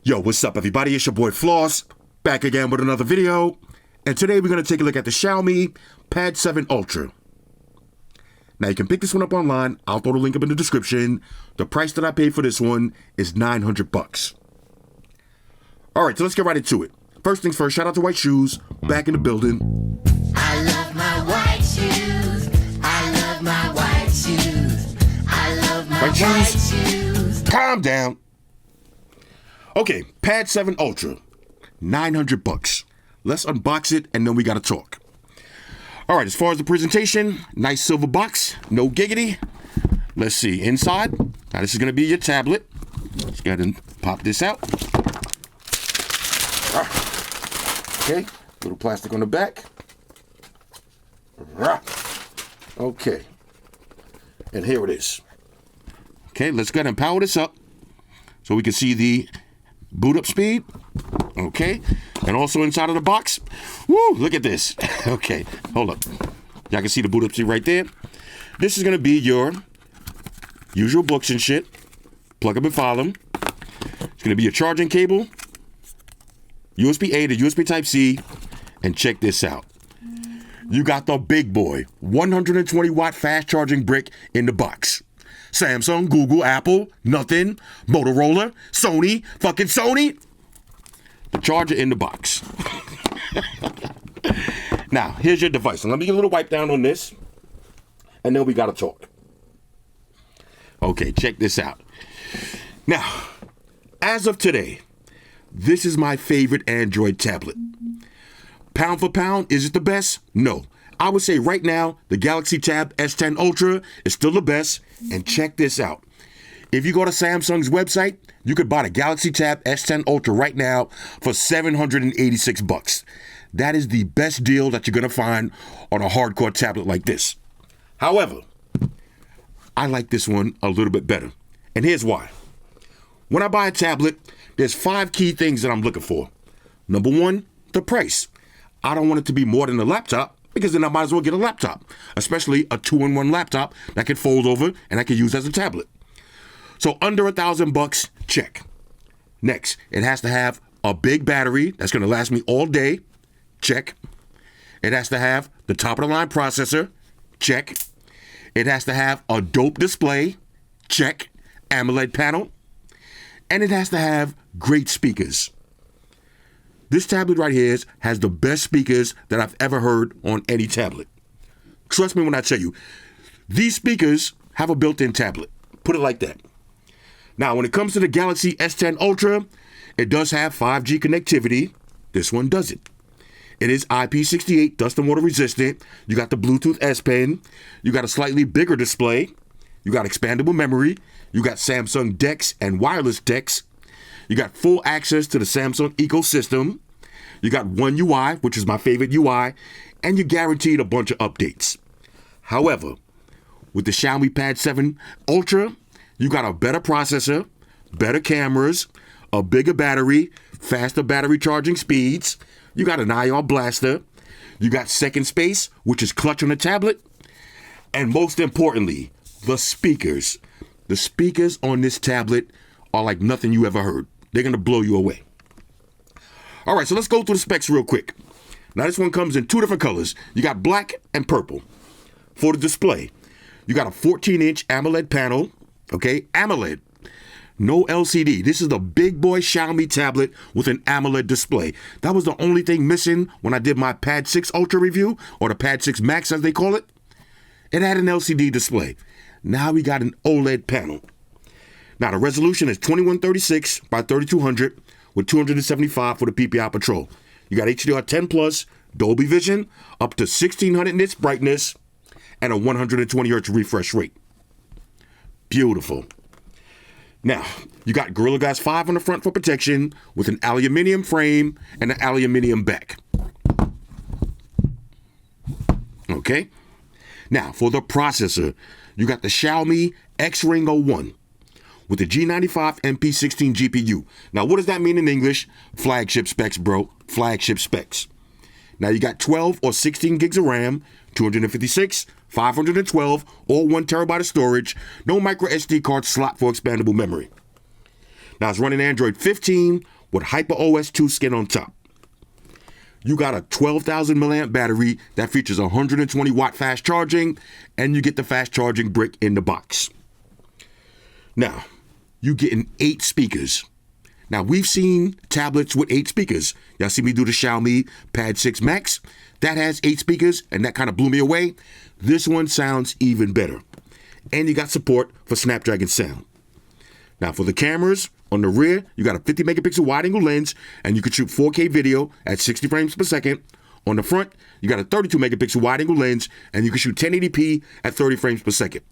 Yo, what's up everybody? It's your boy Floss, back again with another video. And today we're going to take a look at the Xiaomi Pad 7 Ultra. Now you can pick this one up online. I'll throw the link up in the description. The price that I paid for this one is $900. Alright, so let's get right into it. First things first, shout out to White Shoes, back in the building. I love my white shoes. I love my white shoes. I love my white shoes. Calm down. Okay, Pad 7 Ultra, $900. Let's unbox it and then we gotta talk. All right, as far as the presentation, nice silver box, no giggity. Let's see, inside, now this is gonna be your tablet. Let's go ahead and pop this out. Okay, little plastic on the back. Okay, and here it is. Okay, let's go ahead and power this up so we can see the boot up speed. Okay, and also inside of the box, woo, look at this. Okay, hold up. Y'all can see the boot up speed right there. This is gonna be your usual books and shit. Plug them and file them. It's gonna be your charging cable, USB-A to USB Type-C, and check this out. You got the big boy, 120 watt fast charging brick in the box. Samsung, Google, Apple, nothing, Motorola, Sony, fucking Sony. The charger in the box. Now, here's your device. And let me get a little wipe down on this, and then we gotta talk. Okay, check this out. Now, as of today, this is my favorite Android tablet. Pound for pound, is it the best? No. I would say right now, the Galaxy Tab S10 Ultra is still the best. And check this out. If you go to Samsung's website, you could buy the Galaxy Tab S10 Ultra right now for $786. That is the best deal that you're going to find on a hardcore tablet like this. However, I like this one a little bit better. And here's why. When I buy a tablet, there's 5 key things that I'm looking for. Number 1, the price. I don't want it to be more than a laptop, because then I might as well get a laptop, especially a 2-in-1 laptop that can fold over and I can use as a tablet. So under $1,000, check. Next, it has to have a big battery that's going to last me all day. Check. It has to have the top of the line processor. Check. It has to have a dope display. Check. AMOLED panel. And it has to have great speakers. This tablet right here has the best speakers that I've ever heard on any tablet. Trust me when I tell you, these speakers have a built-in tablet. Put it like that. Now, when it comes to the Galaxy S10 Ultra, it does have 5G connectivity. This one doesn't. It is IP68 dust and water resistant. You got the Bluetooth S Pen. You got a slightly bigger display. You got expandable memory. You got Samsung DeX and wireless DeX. You got full access to the Samsung ecosystem. You got One UI, which is my favorite UI, and you're guaranteed a bunch of updates. However, with the Xiaomi Pad 7 Ultra, you got a better processor, better cameras, a bigger battery, faster battery charging speeds. You got an IR blaster. You got second space, which is clutch on the tablet. And most importantly, the speakers. The speakers on this tablet are like nothing you ever heard. They're going to blow you away. All right, so let's go through the specs real quick. Now, this one comes in 2 different colors. You got black and purple. For the display, you got a 14-inch AMOLED panel. Okay, AMOLED. No LCD. This is the big boy Xiaomi tablet with an AMOLED display. That was the only thing missing when I did my Pad 6 Ultra review, or the Pad 6 Max as they call it. It had an LCD display. Now we got an OLED panel. Now, the resolution is 2136 by 3200 with 275 for the PPI Patrol. You got HDR10 Plus, Dolby Vision, up to 1600 nits brightness, and a 120 Hz refresh rate. Beautiful. Now, you got Gorilla Glass 5 on the front for protection with an aluminum frame and an aluminum back. Okay. Now, for the processor, you got the Xiaomi X-Ring 01. With the G95 MP16 GPU. Now, what does that mean in English? Flagship specs, bro. Flagship specs. Now, you got 12 or 16 gigs of RAM, 256, 512, or 1 terabyte of storage. No micro SD card slot for expandable memory. Now, it's running Android 15 with HyperOS 2 skin on top. You got a 12,000 milliamp battery that features 120 watt fast charging, and you get the fast charging brick in the box. Now, you getting 8 speakers. Now, we've seen tablets with 8 speakers. Y'all see me do the Xiaomi Pad 6 Max? That has 8 speakers, and that kind of blew me away. This one sounds even better. And you got support for Snapdragon sound. Now, for the cameras, on the rear, you got a 50 megapixel wide-angle lens, and you can shoot 4K video at 60 frames per second. On the front, you got a 32 megapixel wide-angle lens, and you can shoot 1080p at 30 frames per second.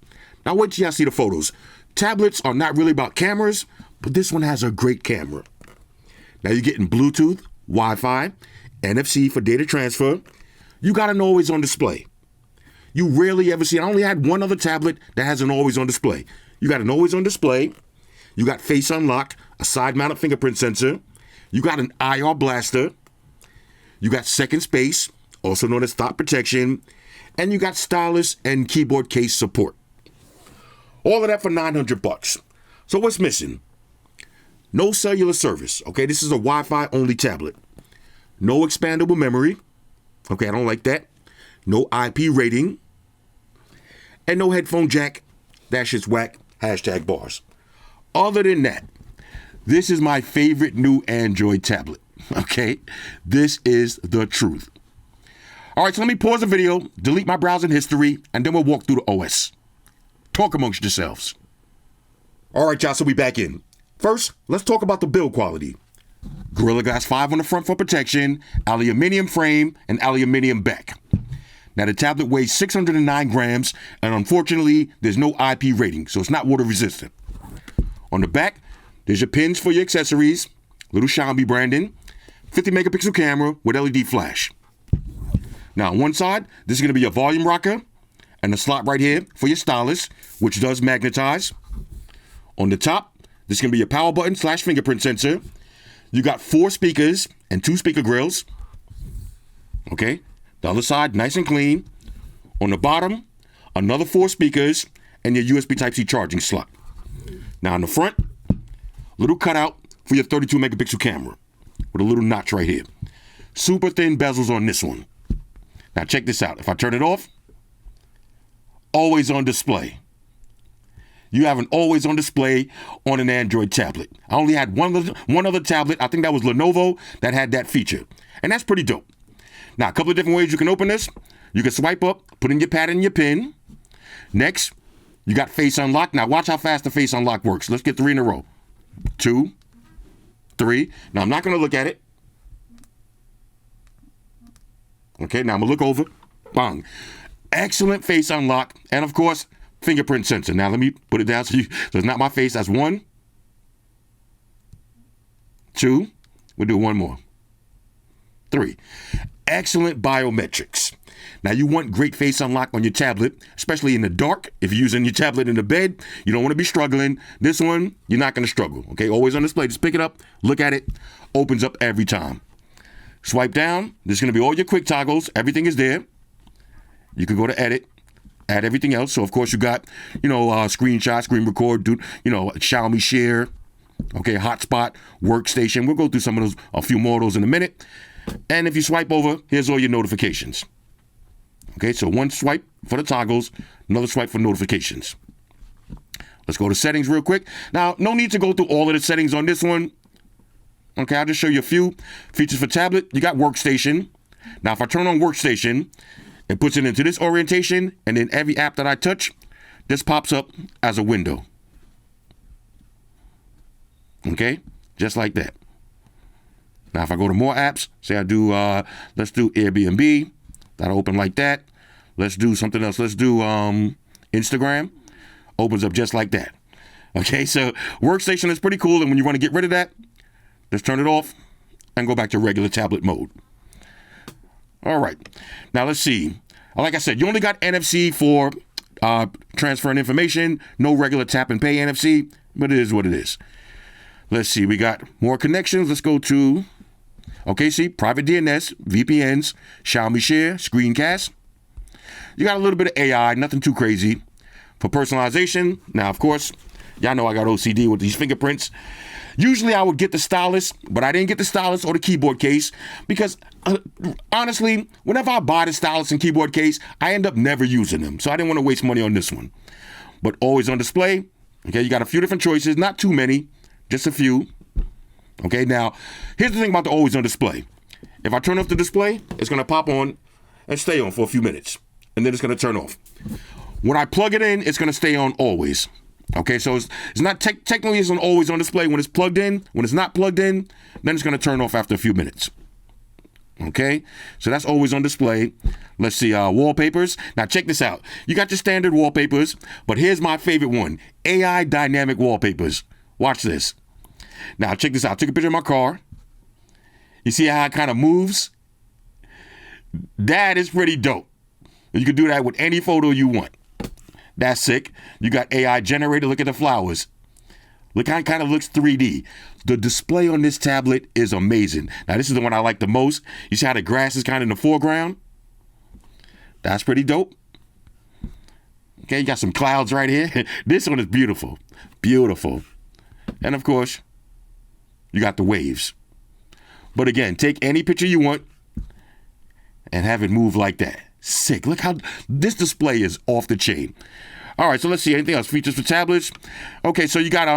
Now, wait till y'all see the photos. Tablets are not really about cameras, but this one has a great camera. Now, you're getting Bluetooth, Wi-Fi, NFC for data transfer. You got an always-on display. You rarely ever see, I only had one other tablet that has an always-on display. You got an always-on display. You got face unlock, a side-mounted fingerprint sensor. You got an IR blaster. You got second space, also known as thought protection. And you got stylus and keyboard case support. All of that for $900. So what's missing? No cellular service. Okay, this is a Wi-Fi only tablet. No expandable memory. Okay, I don't like that. No IP rating. And no headphone jack. That shit's whack. #bars. Other than that, this is my favorite new Android tablet. Okay, this is the truth. All right, so let me pause the video, delete my browsing history, and then we'll walk through the OS. Talk amongst yourselves. All right, y'all, so we back in. First, let's talk about the build quality. Gorilla Glass 5 on the front for protection, aluminum frame, and aluminum back. Now, the tablet weighs 609 grams, and unfortunately, there's no IP rating, so it's not water resistant. On the back, there's your pins for your accessories, little Xiaomi branding, 50 megapixel camera with LED flash. Now, on one side, this is going to be your volume rocker, and a slot right here for your stylus, which does magnetize. On the top, this is going to be your power button / fingerprint sensor. You got 4 speakers and 2 speaker grills. Okay, the other side, nice and clean. On the bottom, another 4 speakers and your USB Type-C charging slot. Now, in the front, little cutout for your 32 megapixel camera with a little notch right here. Super thin bezels on this one. Now, check this out. If I turn it off, always on display. You have an always on display on an Android tablet. I only had one other tablet, I think that was Lenovo, that had that feature. And that's pretty dope. Now, a couple of different ways you can open this. You can swipe up, put in your pad and your pin. Next, you got face unlock. Now, watch how fast the face unlock works. Let's get 3 in a row. 2, 3. Now, I'm not going to look at it. Okay, now I'm going to look over. Bang. Excellent face unlock. And, of course, fingerprint sensor. Now, let me put it down so it's not my face. That's 1. 2. We'll do 1 more. 3. Excellent biometrics. Now, you want great face unlock on your tablet, especially in the dark. If you're using your tablet in the bed, you don't want to be struggling. This one, you're not going to struggle. Okay, always on display. Just pick it up, look at it, opens up every time. Swipe down. There's going to be all your quick toggles. Everything is there. You can go to edit, add everything else. So, of course, you got, screenshot, screen record, Xiaomi share, okay, hotspot, workstation. We'll go through some of those, a few more of those in a minute. And if you swipe over, here's all your notifications. Okay, so one swipe for the toggles, another swipe for notifications. Let's go to settings real quick. Now, no need to go through all of the settings on this one. Okay, I'll just show you a few features for tablet. You got Workstation. Now, if I turn on Workstation, it puts it into this orientation, and then every app that I touch, this pops up as a window. Okay, just like that. Now, if I go to more apps, say I do, let's do Airbnb. That'll open like that. Let's do something else. Let's do Instagram. Opens up just like that. Okay, so Workstation is pretty cool. And when you want to get rid of that, just turn it off and go back to regular tablet mode. All right. Now, let's see. Like I said, you only got NFC for transferring information. No regular tap and pay NFC, but it is what it is. Let's see. We got more connections. Let's go to... Okay, see, private DNS, VPNs, Xiaomi Share, Screencast. You got a little bit of AI, nothing too crazy. For personalization, now, of course, Y'all know I got OCD with these fingerprints. Usually I would get the stylus, but I didn't get the stylus or the keyboard case because honestly, whenever I buy the stylus and keyboard case, I end up never using them. So I didn't want to waste money on this one. But always on display. Okay, you got a few different choices, not too many, just a few. Okay, now, here's the thing about the always on display. If I turn off the display, it's going to pop on and stay on for a few minutes. And then it's going to turn off. When I plug it in, it's going to stay on always. Okay, so it's not technically it's always on display when it's plugged in. When it's not plugged in, then it's going to turn off after a few minutes. Okay, so that's always on display. Let's see, wallpapers. Now check this out. You got your standard wallpapers, but here's my favorite one, AI dynamic wallpapers. Watch this. Now check this out. I took a picture of my car. You see how it kind of moves? That is pretty dope. You can do that with any photo you want. That's sick. You got AI generated. Look at the flowers. Look how it kind of looks 3D. The display on this tablet is amazing. Now, this is the one I like the most. You see how the grass is kind of in the foreground? That's pretty dope. Okay, you got some clouds right here. This one is beautiful. Beautiful. And, of course, you got the waves. But, again, take any picture you want and have it move like that. Sick. Look how this display is off the chain. All right, so let's see. Anything else? Features for tablets. Okay, so you got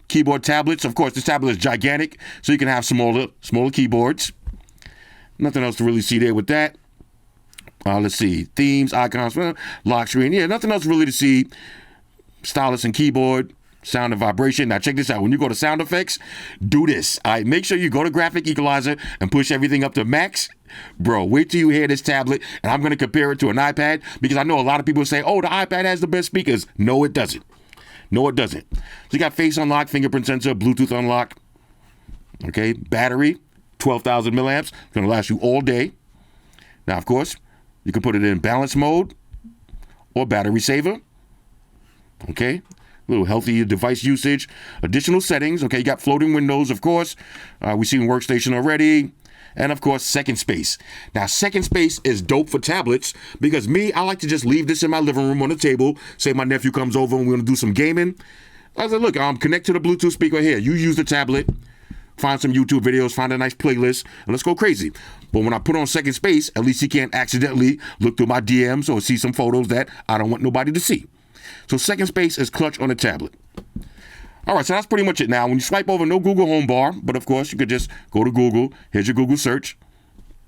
keyboard tablets. Of course, this tablet is gigantic, so you can have smaller keyboards. Nothing else to really see there with that. Let's see. Themes, icons, lock screen. Yeah, nothing else really to see. Stylus and keyboard. Sound and vibration. Now check this out. When you go to sound effects, do this. All right, make sure you go to graphic equalizer and push everything up to max. Bro, wait till you hear this tablet, and I'm going to compare it to an iPad because I know a lot of people say, oh, the iPad has the best speakers. No, it doesn't. No, it doesn't. So you got face unlock, fingerprint sensor, Bluetooth unlock. Okay, battery, 12,000 milliamps. It's going to last you all day. Now, of course, you can put it in balance mode or battery saver. Okay. A little healthy device usage, additional settings. Okay, you got floating windows, of course. We've seen Workstation already. And, of course, second space. Now, second space is dope for tablets because I like to just leave this in my living room on the table. Say my nephew comes over and we're going to do some gaming. I said, look, connect to the Bluetooth speaker here. You use the tablet, find some YouTube videos, find a nice playlist, and let's go crazy. But when I put on second space, at least he can't accidentally look through my DMs or see some photos that I don't want nobody to see. So second space is clutch on a tablet. All right, so that's pretty much it now. When you swipe over, no Google home bar, but of course you could just go to Google. Here's your Google search.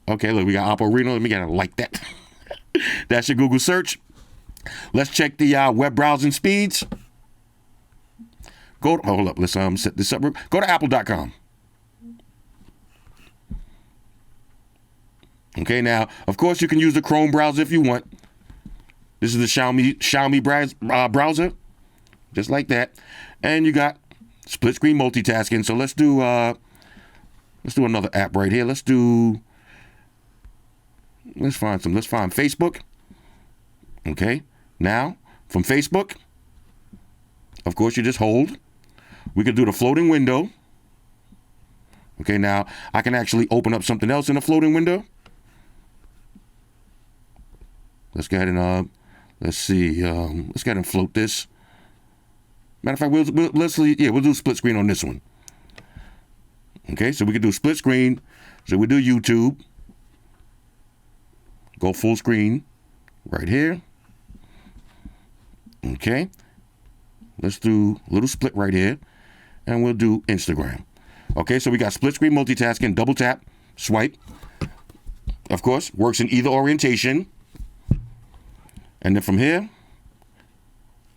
Okay, look, we got Oppo Reno. Let me get it like that. That's your Google search. Let's check the web browsing speeds. Hold up, let's set this up. Go to apple.com. Okay, now, of course you can use the Chrome browser if you want. This is the Xiaomi browser, just like that. And you got split screen multitasking. So let's do another app right here. Let's find Facebook. Okay. Now, from Facebook, of course, you just hold. We could do the floating window. Okay, now I can actually open up something else in the floating window. Let's go ahead and let's go ahead and float this. Matter of fact, we'll do split screen on this one. Okay, so we can do split screen. So we do YouTube. Go full screen right here. Okay. Let's do a little split right here. And we'll do Instagram. Okay, so we got split screen multitasking, double tap, swipe. Of course, works in either orientation. And then from here,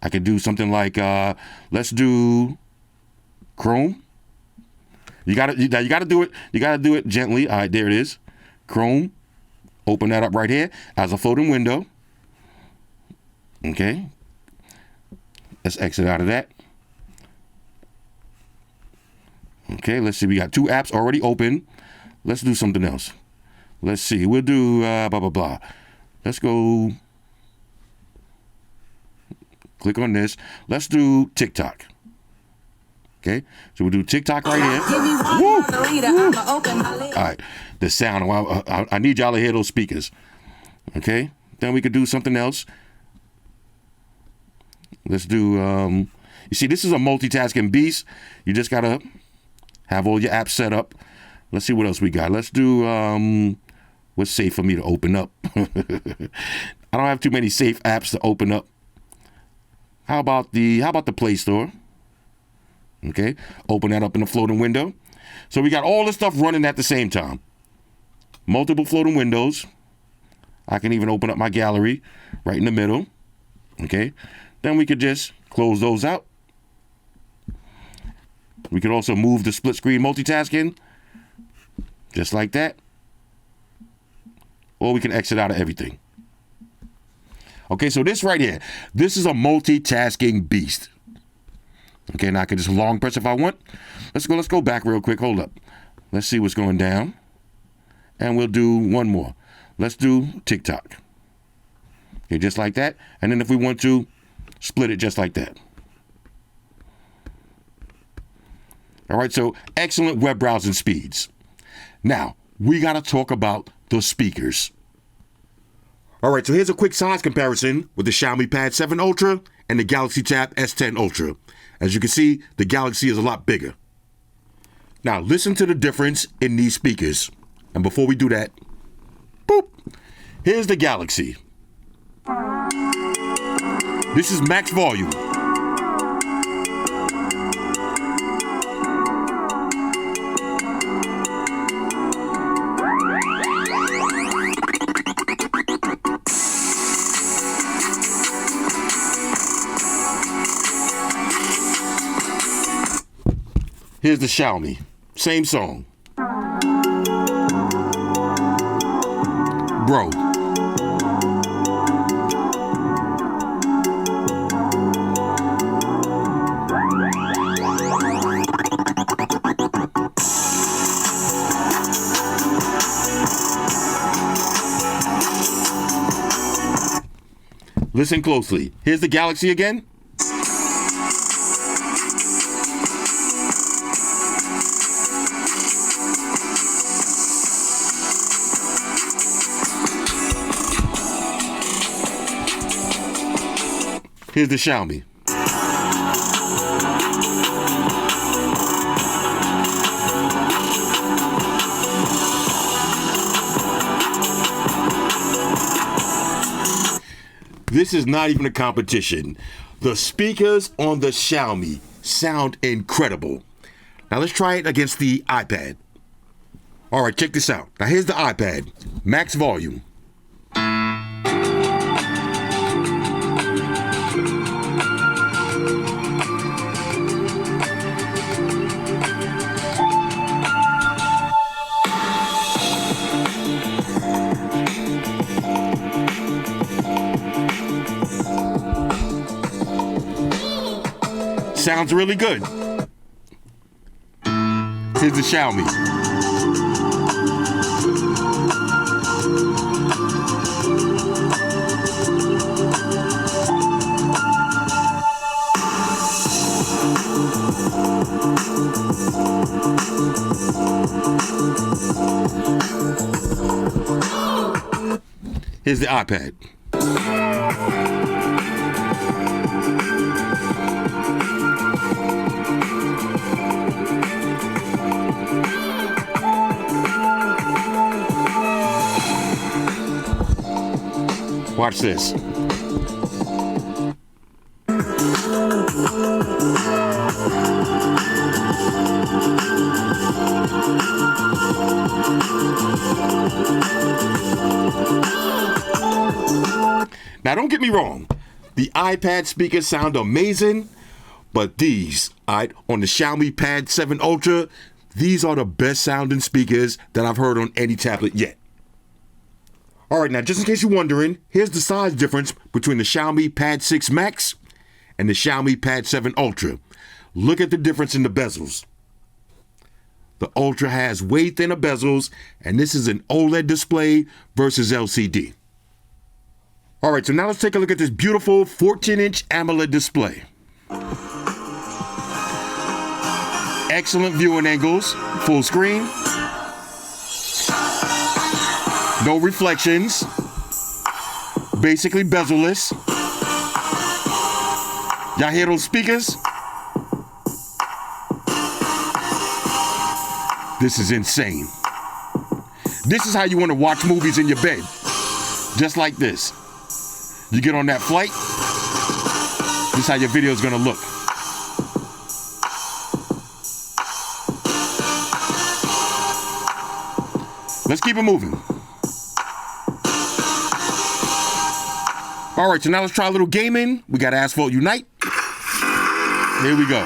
I could do something like, let's do Chrome. You gotta do it. You gotta do it gently. All right, there it is. Chrome. Open that up right here as a floating window. Okay. Let's exit out of that. Okay, let's see. We got two apps already open. Let's do something else. Let's see. We'll do blah, blah, blah. Let's go. Click on this. Let's do TikTok. Okay, so we'll do TikTok right here. Woo! All right, the sound. I need y'all to hear those speakers. Okay, then we could do something else. Let's do You see, this is a multitasking beast. You just got to have all your apps set up. Let's see what else we got. Let's do, what's safe for me to open up? I don't have too many safe apps to open up. How about the Play Store? Okay, open that up in the floating window. So we got all this stuff running at the same time. Multiple floating windows. I can even open up my gallery right in the middle. Okay, then we could just close those out. We could also move the split screen multitasking, just like that. Or we can exit out of everything. Okay, so this right here, this is a multitasking beast. Okay, now I can just long press if I want. Let's go back real quick. Hold up. Let's see what's going down. And we'll do one more. Let's do TikTok. Okay, just like that. And then if we want to, split it just like that. All right, so excellent web browsing speeds. Now, we got to talk about the speakers. All right, so here's a quick size comparison with the Xiaomi Pad 7 Ultra and the Galaxy Tab S10 Ultra. As you can see, the Galaxy is a lot bigger. Now, listen to the difference in these speakers. And before we do that, boop, here's the Galaxy. This is max volume. Here's the Xiaomi. Same song. Bro. Listen closely. Here's the Galaxy again. Here's the Xiaomi. This is not even a competition. The speakers on the Xiaomi sound incredible. Now let's try it against the iPad. All right, check this out. Now here's the iPad. Max volume. Sounds really good. Here's the Xiaomi. Here's the iPad. Watch this. Now, don't get me wrong. The iPad speakers sound amazing, but these, on the Xiaomi Pad 7 Ultra, these are the best sounding speakers that I've heard on any tablet yet. All right, now, just in case you're wondering, here's the size difference between the Xiaomi Pad 6 Max and the Xiaomi Pad 7 Ultra. Look at the difference in the bezels. The Ultra has way thinner bezels, and this is an OLED display versus LCD. All right, so now let's take a look at this beautiful 14-inch AMOLED display. Excellent viewing angles, full screen. No reflections, basically bezel-less. Y'all hear those speakers? This is insane. This is how you want to watch movies in your bed. Just like this. You get on that flight. This is how your video is going to look. Let's keep it moving. All right, so now let's try a little gaming. We got Asphalt Unite. Here we go.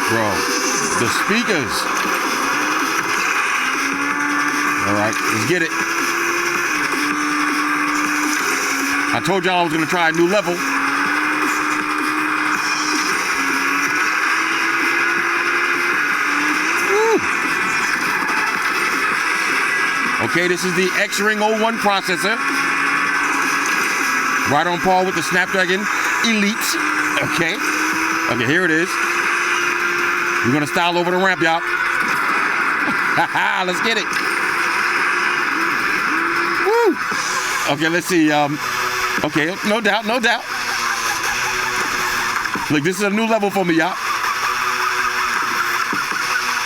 Bro, the speakers. All right, let's get it. I told y'all I was gonna try a new level. Woo. Okay, this is the X-Ring 01 processor. Right on par with the Snapdragon Elite. Okay. Okay, here it is. We're gonna style over the ramp, y'all. Let's get it. Woo. Okay, let's see. Okay, no doubt, no doubt. Look, this is a new level for me, y'all.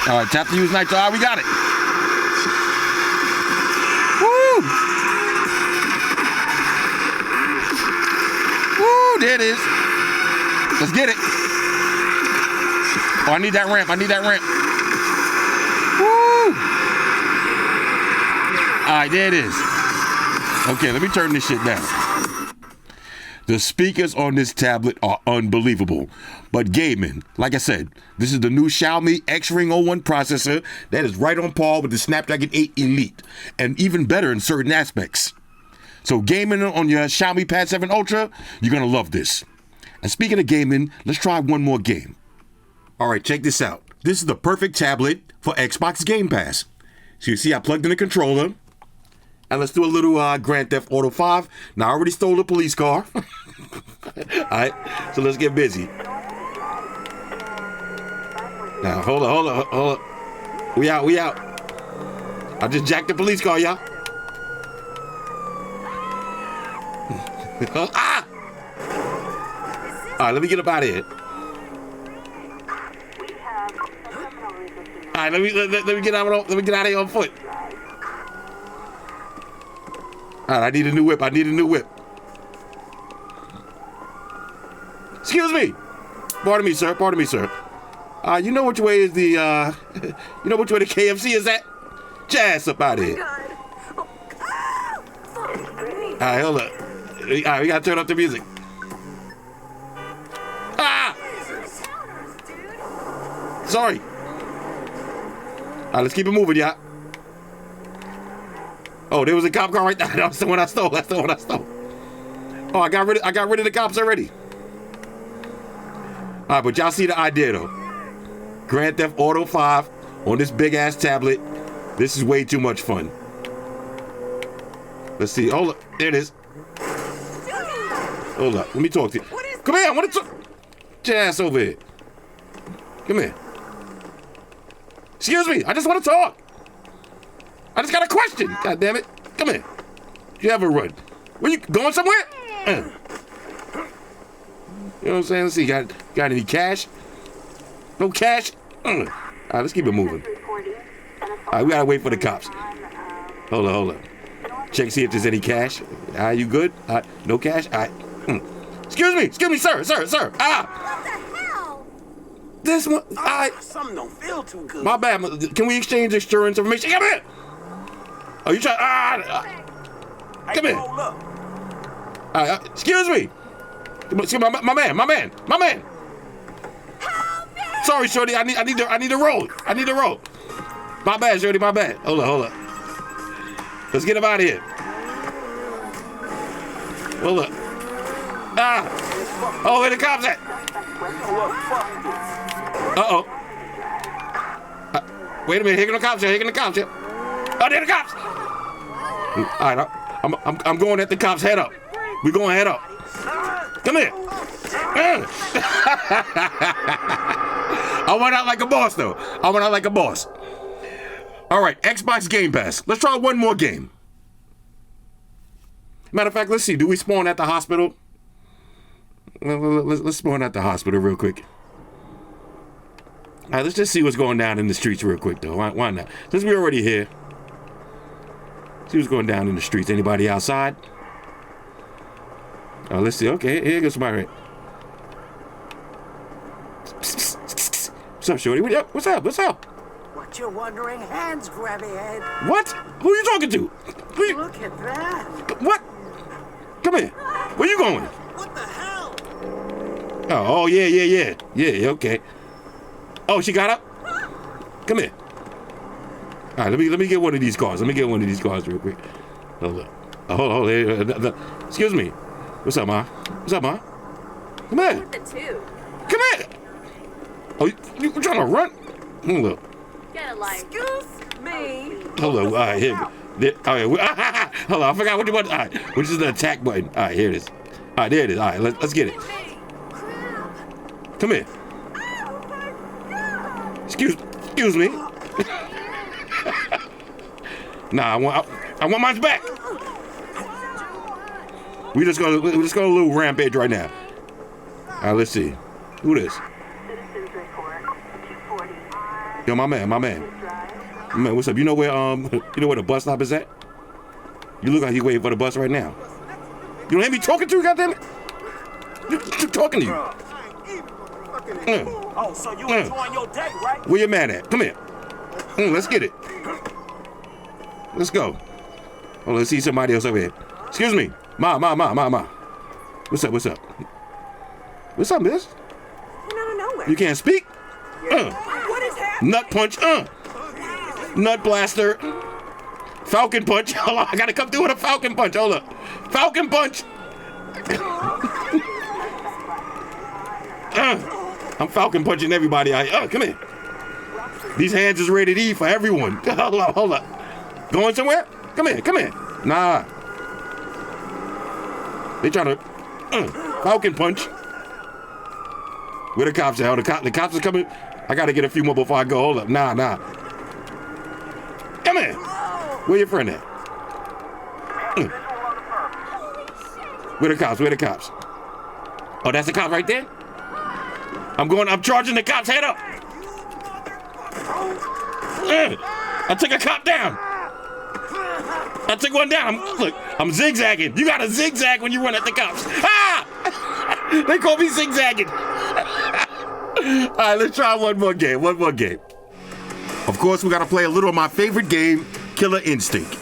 All right, tap to use nitro. All right, we got it. Woo! Woo, there it is. Let's get it. Oh, I need that ramp. I need that ramp. Woo! All right, there it is. Okay, let me turn this shit down. The speakers on this tablet are unbelievable. But gaming, like I said, this is the new Xiaomi X-Ring 01 processor that is right on par with the Snapdragon 8 Elite, and even better in certain aspects. So gaming on your Xiaomi Pad 7 Ultra, you're gonna love this. And speaking of gaming, let's try one more game. All right, check this out. This is the perfect tablet for Xbox Game Pass. So you see I plugged in the controller. And let's do a little Grand Theft Auto 5. Now, I already stole a police car. All right, so let's get busy. Now, hold on. We out. I just jacked the police car, y'all. Ah! All right, let me get up out of here. All right, let me get out of here on foot. All right, I need a new whip. Excuse me. Pardon me, sir. You know which way is the you know which way the KFC is at? Jazz up out of here. All right, hold up. All right, we gotta turn up the music. Ah! Sorry. All right, let's keep it moving, y'all. Oh, there was a cop car right there. That's the one I stole. Oh, I got rid of the cops already. All right, but y'all see the idea though. Grand Theft Auto 5 on this big ass tablet. This is way too much fun. Let's see. Hold up. There it is. Hold up. Let me talk to you. Come here. I want to talk. Get your ass over here. Come here. Excuse me. I just want to talk. I just got a question. God damn it. Come here. You have a run. Where you going somewhere? You know what I'm saying? Let's see. Got any cash? No cash? All right, let's keep it moving. All right, we gotta wait for the cops. Hold on. Check, see if there's any cash. You good? No cash? All right. Excuse me, sir. What the hell? This one, Something don't feel too good. my bad. Can we exchange insurance information? Come here. Oh, you try? Come here. Excuse me. My man. Sorry, shorty. I need to roll. My bad, shorty. My bad. Hold on. Let's get him out of here. Hold up. Oh, where the cops at? Uh-oh. Wait a minute. Here come the cops here. Oh, there the cops. All right, I'm going at the cops. Head up. We're going head up. Come here. I went out like a boss, though. All right, Xbox Game Pass. Let's try one more game. Matter of fact, let's see. Do we spawn at the hospital? let's spawn out the hospital real quick. All right, let's just see what's going down in the streets real quick, though. Why not? Since we're already here, see what's going down in the streets. Anybody outside? Oh, let's see. Okay, here goes somebody. What's up, shorty? What's up? What's up? What you wondering? Hands, grabby head. What? Who are you talking to? Look at that. What? Come here. Where you going? What the hell? Oh, yeah. Yeah, okay. Oh, she got up? Come here. All right, let me get one of these cars. Let me get one of these cars real quick. Hold up. Hold on. Excuse me. What's up, Ma? What's up, Ma? Come here. The two. Come here. Oh, you trying to run? Hold up. Get a life. Excuse me. Hold up. All right, here. Hold on, I forgot what you want. All right, which is the attack button. All right, here it is. All right, there it is. All right, let's get it. Come here. Excuse me. Nah, I want mine back. We just go a little rampage right now. All right, let's see. Who this? Yo, my man, what's up? You know where the bus stop is at? You look like you waiting for the bus right now. You don't hear me talking to you, goddammit? I'm talking to you. Oh, so you enjoying your day, right? Where your man at? Come here. Let's get it. Let's go. Oh, let's see somebody else over here. Excuse me. Ma. What's up? What's up, miss? You're out of nowhere. You can't speak? What is happening? Nut punch, Nut blaster. Falcon punch. Hold on, I gotta come through with a falcon punch. Hold up. Falcon punch. I'm falcon punching everybody out here. Come here. These hands is rated E for everyone. Hold up. Going somewhere? Come here. Nah. They trying to falcon punch. Where the cops at? The cops are coming. I gotta get a few more before I go. Hold up. Nah. Come here. Where your friend at? Where the cops? Oh, that's the cop right there? I'm charging the cops. Head up. I took a cop down. I took one down. I'm zigzagging. You gotta zigzag when you run at the cops. Ah! They call me zigzagging. All right, let's try one more game. Of course, we gotta play a little of my favorite game, Killer Instinct.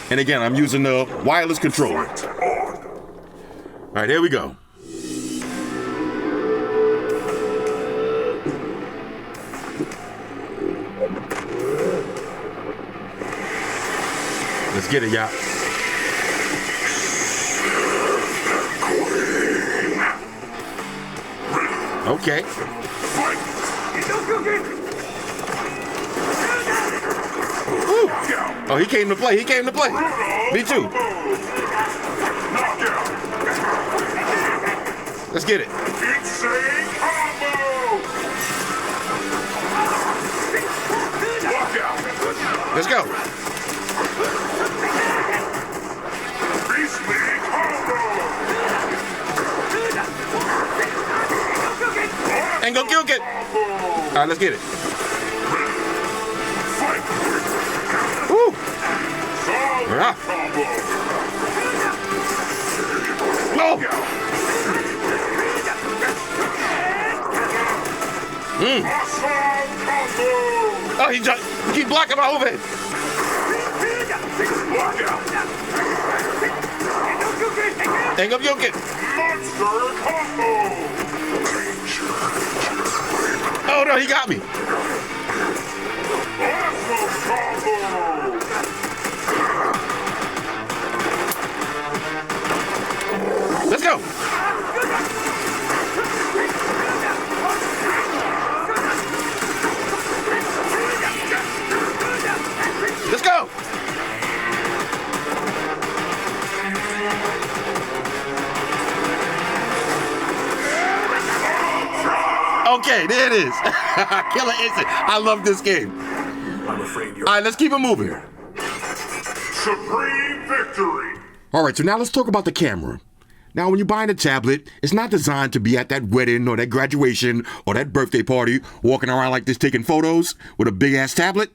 And again, I'm using the wireless controller. All right, here we go. Let's get it, y'all. Okay. Ooh. Oh, he came to play. Me too. Let's get it. Insane combo! Let's go. Beastly combo! And go kill it. All right, let's get it. Woo. Yeah. No. Oh, he keep blocking my overhead. Hang up your kid. Monster combo! Oh no, he got me. Awesome combo! Let's go. Let's go. Okay, there it is. Killer Instinct. I love this game. I'm afraid you're... All right, let's keep it moving. Supreme victory! All right, so now let's talk about the camera. Now, when you're buying a tablet, it's not designed to be at that wedding or that graduation or that birthday party, walking around like this taking photos with a big ass tablet.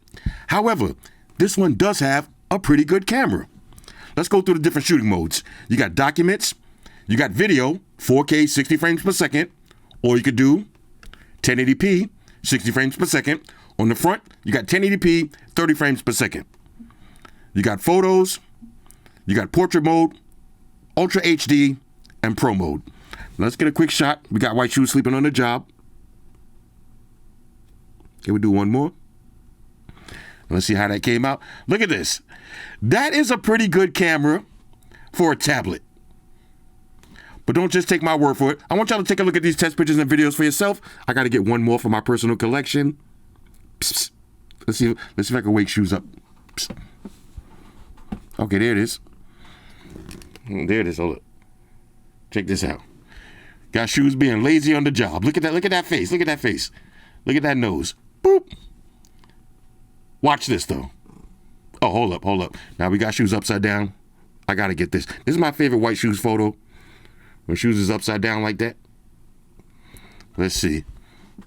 However, this one does have a pretty good camera. Let's go through the different shooting modes. You got documents, you got video, 4K 60 frames per second, or you could do 1080p 60 frames per second. On the front, you got 1080p 30 frames per second. You got photos, you got portrait mode, Ultra HD, and Pro mode. Let's get a quick shot. We got White Shoes sleeping on the job. Can we do one more? Let's see how that came out. Look at this. That is a pretty good camera for a tablet. But don't just take my word for it. I want y'all to take a look at these test pictures and videos for yourself. I got to get one more for my personal collection. Psst. Let's see if I can wake Shoes up. Psst. Okay, there it is. There it is. Hold up. Check this out. Got Shoes being lazy on the job. Look at that. Look at that face. Look at that face. Look at that nose. Boop. Watch this though. Oh, hold up, hold up. Now we got Shoes upside down. I gotta get this. This is my favorite White Shoes photo. When Shoes is upside down like that. Let's see.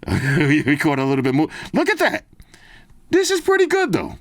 We caught a little bit more. Look at that. This is pretty good though.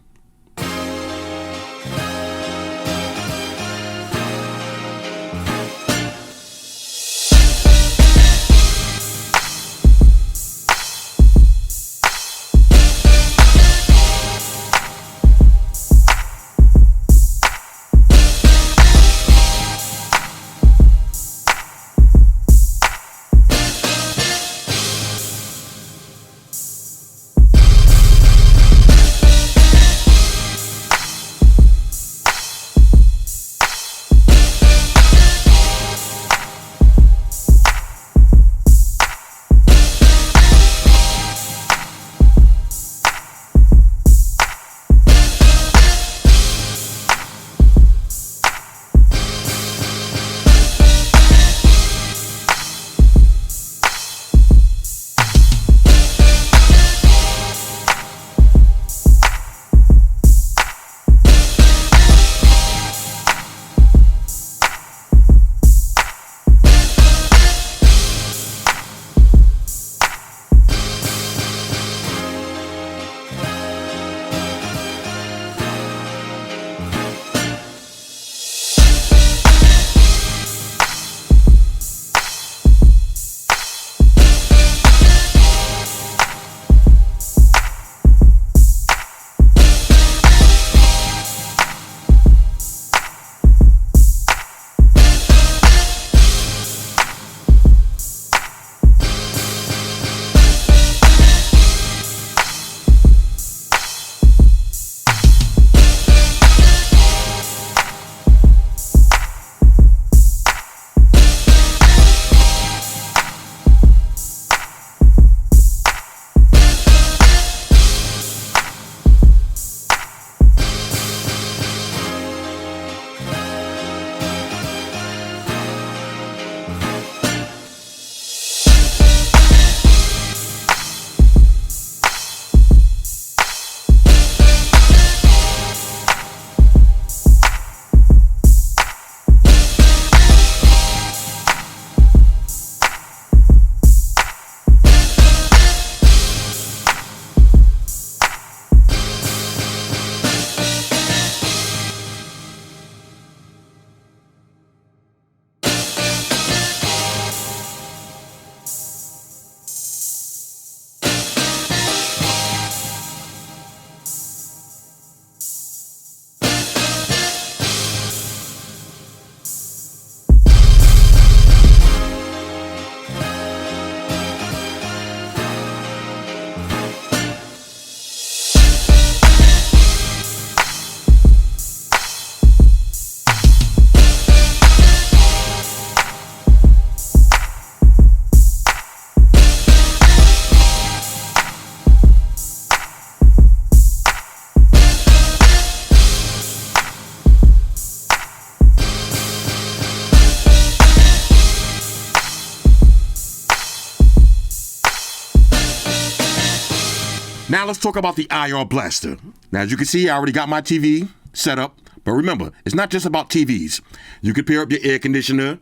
Now let's talk about the IR blaster. Now, as you can see, I already got my TV set up. But remember, it's not just about TVs. You could pair up your air conditioner,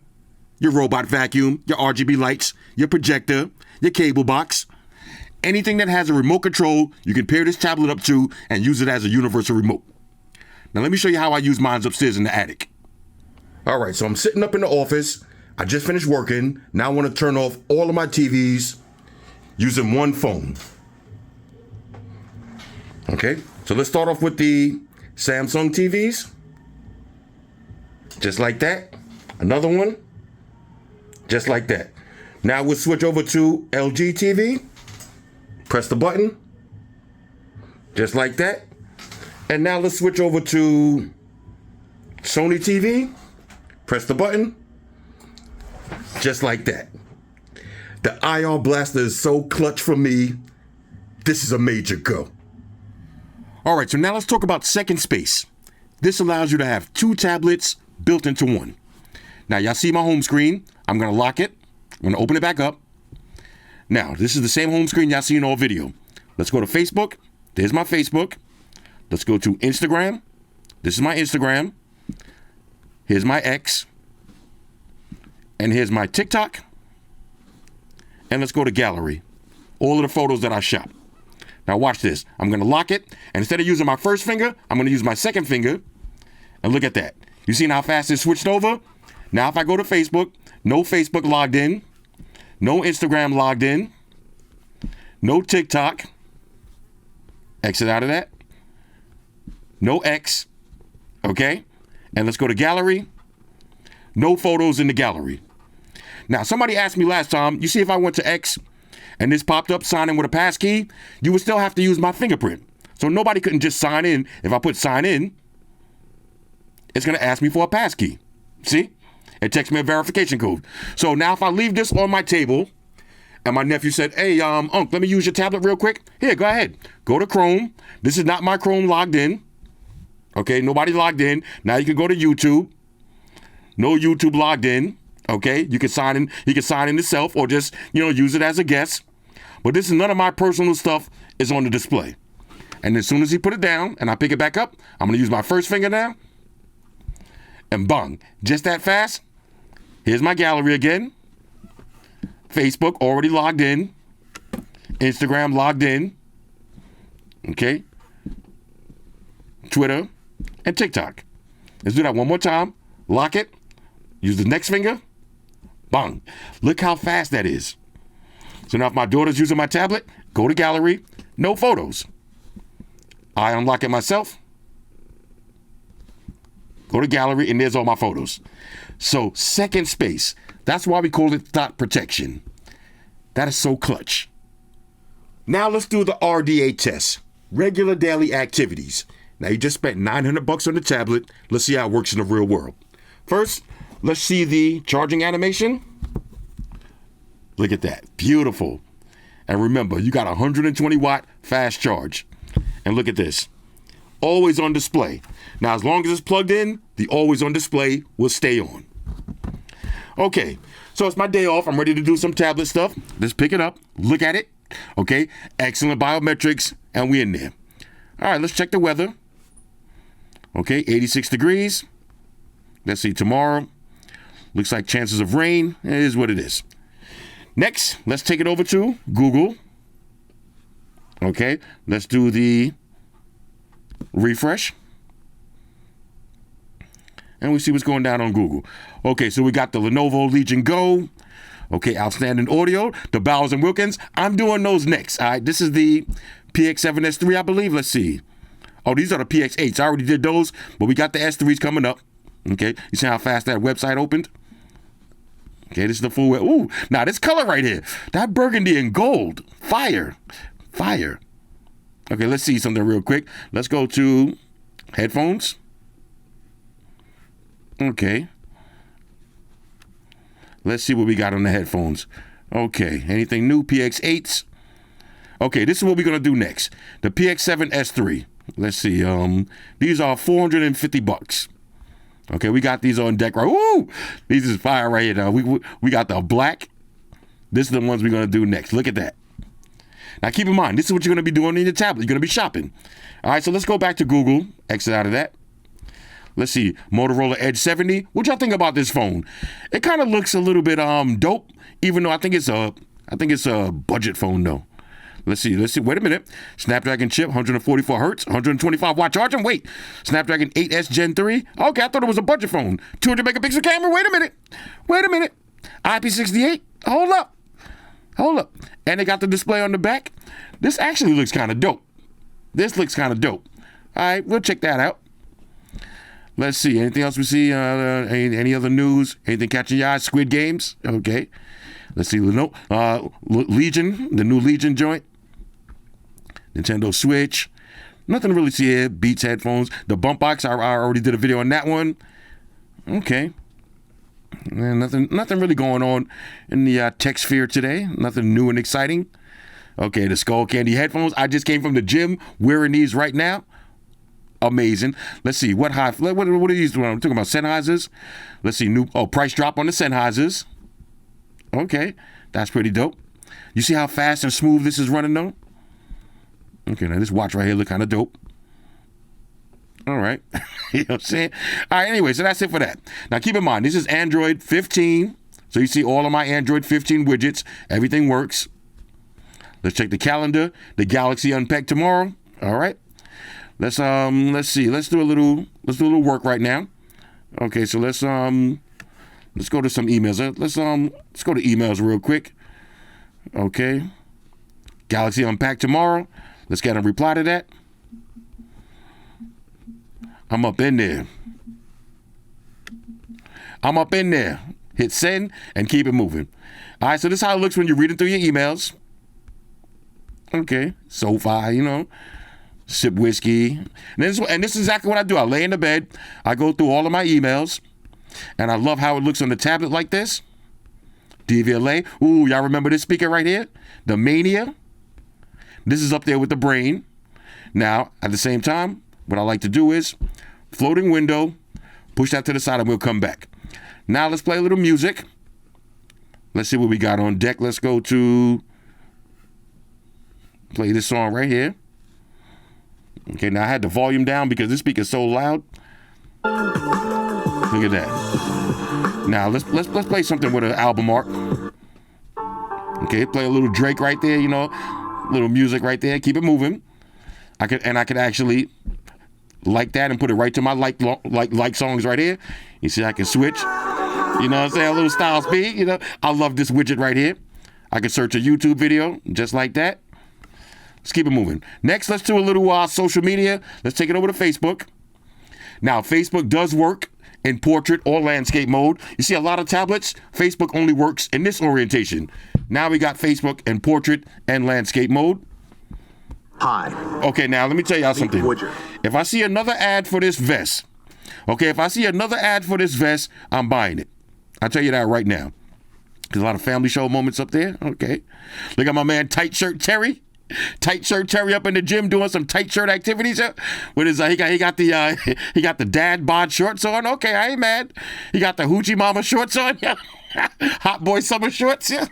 your robot vacuum, your RGB lights, your projector, your cable box. Anything that has a remote control, you can pair this tablet up to and use it as a universal remote. Now let me show you how I use mine upstairs in the attic. All right, so I'm sitting up in the office. I just finished working. Now I want to turn off all of my TVs using one phone. Okay, so let's start off with the Samsung TVs. Just like that. Another one. Just like that. Now we'll switch over to LG TV. Press the button. Just like that. And now let's switch over to Sony TV. Press the button. Just like that. The IR blaster is so clutch for me. This is a major go. All right, so now let's talk about second space. This allows you to have two tablets built into one. Now, y'all see my home screen. I'm going to lock it. I'm going to open it back up. Now, this is the same home screen y'all see in all video. Let's go to Facebook. There's my Facebook. Let's go to Instagram. This is my Instagram. Here's my X. And here's my TikTok. And let's go to gallery. All of the photos that I shot. Now watch this. I'm going to lock it. And instead of using my first finger, I'm going to use my second finger. And look at that. You see how fast it switched over? Now if I go to Facebook, no Facebook logged in. No Instagram logged in. No TikTok. Exit out of that. No X. Okay? And let's go to gallery. No photos in the gallery. Now, somebody asked me last time, you see if I went to X and this popped up, sign in with a pass key, you would still have to use my fingerprint. So nobody couldn't just sign in. If I put sign in, it's going to ask me for a pass key. See? It takes me a verification code. So now if I leave this on my table and my nephew said, hey, Unc, let me use your tablet real quick. Here, go ahead. Go to Chrome. This is not my Chrome logged in. Okay, nobody logged in. Now you can go to YouTube. No YouTube logged in. Okay, you can sign in. He can sign in himself or just, use it as a guest. But this is none of my personal stuff is on the display. And as soon as he put it down and I pick it back up, I'm going to use my first finger now. And bang, just that fast. Here's my gallery again. Facebook already logged in. Instagram logged in. Okay. Twitter and TikTok. Let's do that one more time. Lock it. Use the next finger. Bang. Look how fast that is. So now if my daughter's using my tablet, go to gallery. No photos. I unlock it myself. Go to gallery and there's all my photos. So second space. That's why we call it dot protection. That is so clutch. Now let's do the RDA test. Regular daily activities. Now you just spent $900 on the tablet. Let's see how it works in the real world. First, let's see the charging animation. Look at that. Beautiful. And remember, you got a 120 watt fast charge. And look at this. Always on display. Now, as long as it's plugged in, the always on display will stay on. Okay, so it's my day off. I'm ready to do some tablet stuff. Let's pick it up. Look at it. Okay, excellent biometrics. And we in there. All right, let's check the weather. Okay, 86 degrees. Let's see, tomorrow. Looks like chances of rain. It is what it is. Next, let's take it over to Google. Okay, let's do the refresh. And we see what's going down on Google. Okay, so we got the Lenovo Legion Go. Okay, outstanding audio. The Bowers and Wilkins. I'm doing those next. All right, this is the PX7S3, I believe. Let's see. Oh, these are the PX8s. I already did those, but we got the S3s coming up. Okay, you see how fast that website opened? Okay, this is the full web. Ooh, now this color right here. That burgundy and gold. Fire. Fire. Okay, let's see something real quick. Let's go to headphones. Okay. Let's see what we got on the headphones. Okay, anything new? PX8s. Okay, this is what we're going to do next. The PX7S3. Let's see. These are $450. Okay, we got these on deck right. Woo! These is fire right here. Now we got the black. This is the ones we're going to do next. Look at that. Now keep in mind, this is what you're going to be doing in your tablet. You're going to be shopping. All right, so let's go back to Google. Exit out of that. Let's see, Motorola Edge 70. What y'all think about this phone? It kind of looks a little bit dope, even though I think it's a budget phone though. Let's see. Wait a minute. Snapdragon chip, 144 hertz, 125 watt charging. Wait, Snapdragon 8S Gen 3. Okay, I thought it was a budget phone. 200 megapixel camera. Wait a minute. IP68. Hold up. And they got the display on the back. This actually looks kind of dope. All right, we'll check that out. Let's see. Anything else we see? Any other news? Anything catching your eye? Squid Games. Okay. Let's see. Legion, the new Legion joint. Nintendo Switch. Nothing to really see here. Beats headphones. The bump box. I already did a video on that one. Okay. And nothing really going on in the tech sphere today. Nothing new and exciting. Okay, the Skull Candy headphones. I just came from the gym wearing these right now. Amazing. Let's see. What are these? I'm talking about Sennheisers. Let's see. Price drop on the Sennheisers. Okay, that's pretty dope. You see how fast and smooth this is running though? Okay, now this watch right here look kind of dope. All right. You know what I'm saying? All right, anyway, so that's it for that. Now keep in mind, this is Android 15. So you see all of my Android 15 widgets. Everything works. Let's check the calendar. The Galaxy Unpacked tomorrow. All right. Let's see. Let's do a little work right now. Okay, so let's go to some emails. Let's go to emails real quick. Okay. Galaxy Unpacked tomorrow. Let's get a reply to that. I'm up in there. Hit send and keep it moving. All right, so this is how it looks when you're reading through your emails. Okay, SoFi, sip whiskey. And this is exactly what I do. I lay in the bed. I go through all of my emails. And I love how it looks on the tablet like this. DVLA. Ooh, y'all remember this speaker right here? The Mania. This is up there with the Brain. Now, at the same time, what I like to do is floating window, push that to the side and we'll come back. Now let's play a little music. Let's see what we got on deck. Let's go to play this song right here. Okay, now I had the volume down because this speaker is so loud. Look at that. Now let's play something with an album art. Okay, play a little Drake right there, little music right there. Keep it moving. I could actually like that and put it right to my like songs right here. You see, I can switch. You know what I'm saying? A little style speed. I love this widget right here. I can search a YouTube video just like that. Let's keep it moving. Next, let's do a little social media. Let's take it over to Facebook. Now, Facebook does work in portrait or landscape mode. You see a lot of tablets, Facebook only works in this orientation. Now we got Facebook in portrait and landscape mode. Hi. Okay, now let me tell y'all something. Widget. If I see another ad for this vest, I'm buying it. I'll tell you that right now. There's a lot of family show moments up there. Okay. Look at my man Tight Shirt Terry. Tight Shirt Terry up in the gym doing some tight shirt activities. With his he got the dad bod shorts on. Okay, I ain't mad. He got the hoochie mama shorts on. Hot boy summer shorts. Yeah.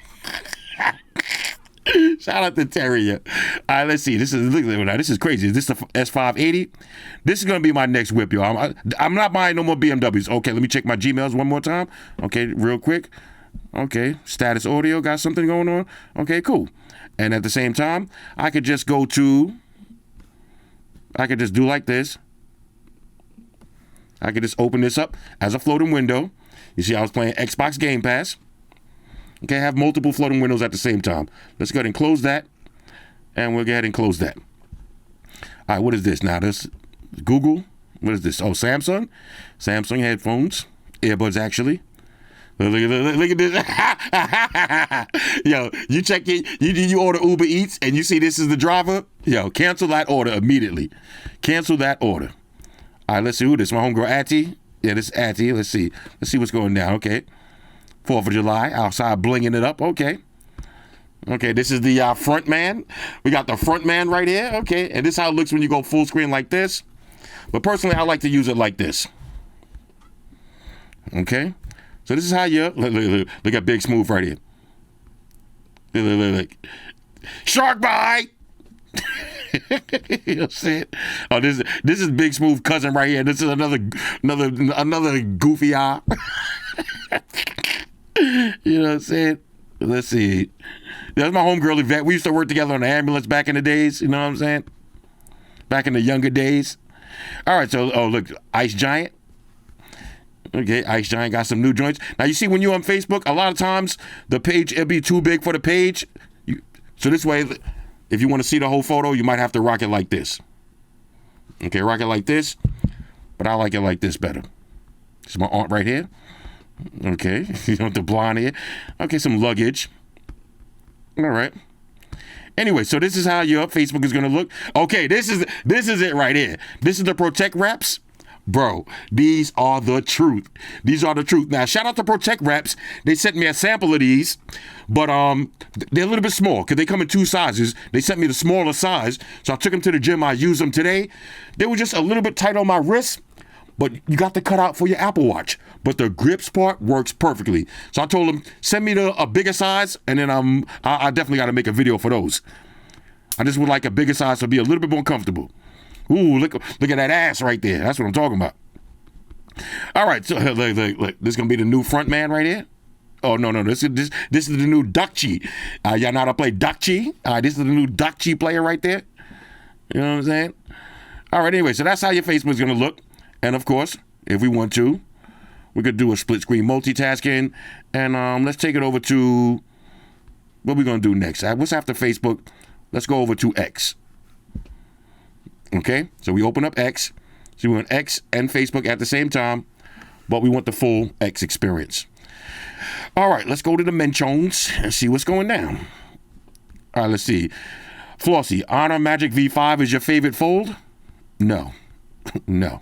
Shout out to Terry. Yeah. All right, let's see. This is crazy. Is this the S580? This is gonna be my next whip, yo. I'm not buying no more BMWs. Okay, let me check my Gmails one more time. Okay, real quick. Okay, status audio got something going on. Okay, cool. And at the same time, I could just do like this. I could just open this up as a floating window. You see, I was playing Xbox Game Pass. Okay, I have multiple floating windows at the same time. Let's go ahead and close that. And we'll go ahead and close that. All right, what is this now? This Google. What is this? Oh, Samsung. Samsung headphones. Earbuds, actually. Look at this. Yo, you check it. You order Uber Eats and you see this is the driver. Yo, cancel that order immediately. Cancel that order. All right, let's see who this is. My homegirl Atty. Yeah, this is Atty. Let's see what's going down. Okay. 4th of July. Outside blinging it up. Okay. Okay, this is the front man. We got the front man right here. Okay, and this is how it looks when you go full screen like this. But personally, I like to use it like this. Okay. So this is how you look at Big Smooth right here. Look. Shark bite. You know what I'm saying? Oh, this is Big Smooth cousin right here. This is another goofy eye. You know what I'm saying? Let's see. That's my homegirl Yvette. We used to work together on the ambulance back in the days. You know what I'm saying? Back in the younger days. All right, so, oh, look, Ice Giant. Okay, Ice Giant got some new joints. Now, you see when you're on Facebook, a lot of times the page, it'll be too big for the page. So this way, if you want to see the whole photo, you might have to rock it like this. Okay, rock it like this, but I like it like this better. This is my aunt right here. Okay, you want the blonde here. Okay, some luggage. All right. Anyway, so this is how your Facebook is going to look. Okay, this is it right here. This is the Protect Wraps. Bro, these are the truth. These are the truth. Now, shout out to Protect Wraps. They sent me a sample of these, but they're a little bit small because they come in 2 sizes. They sent me the smaller size, so I took them to the gym. I used them today. They were just a little bit tight on my wrist, but you got the cutout for your Apple Watch. But the grips part works perfectly. So I told them, send me a bigger size, and then I definitely got to make a video for those. I just would like a bigger size to be a little bit more comfortable. Ooh, look at that ass right there. That's what I'm talking about. All right, so look. This is gonna be the new front man right here. Oh no, this is the new Dakchi. Y'all know how to play Dakchi? This is the new Dakchi player right there. You know what I'm saying? All right, anyway, so that's how your Facebook's gonna look. And of course, if we want to, we could do a split screen multitasking. And let's take it over to what we're gonna do next. What's after Facebook? Let's go over to X. Okay, so we open up X. So we want X and Facebook at the same time, but we want the full X experience. All right, let's go to the Mentions and see what's going down. All right, let's see. Flossy, Honor Magic V5 is your favorite fold? No. No.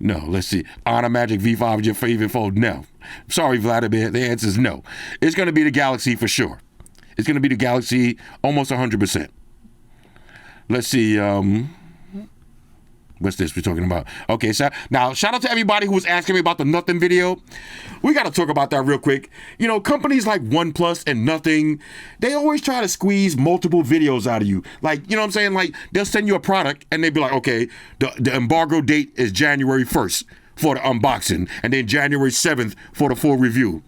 Let's see. Honor Magic V5 is your favorite fold? No. Sorry, Vladimir. The answer is no. It's going to be the Galaxy for sure. It's going to be the Galaxy almost 100%. Let's see. What's this we're talking about? Okay, so now shout out to everybody who was asking me about the Nothing video. We got to talk about that real quick. You know, companies like OnePlus and Nothing, they always try to squeeze multiple videos out of you. Like, you know what I'm saying? Like, they'll send you a product and they'll be like, okay, the embargo date is January 1st for the unboxing, and then January 7th for the full review.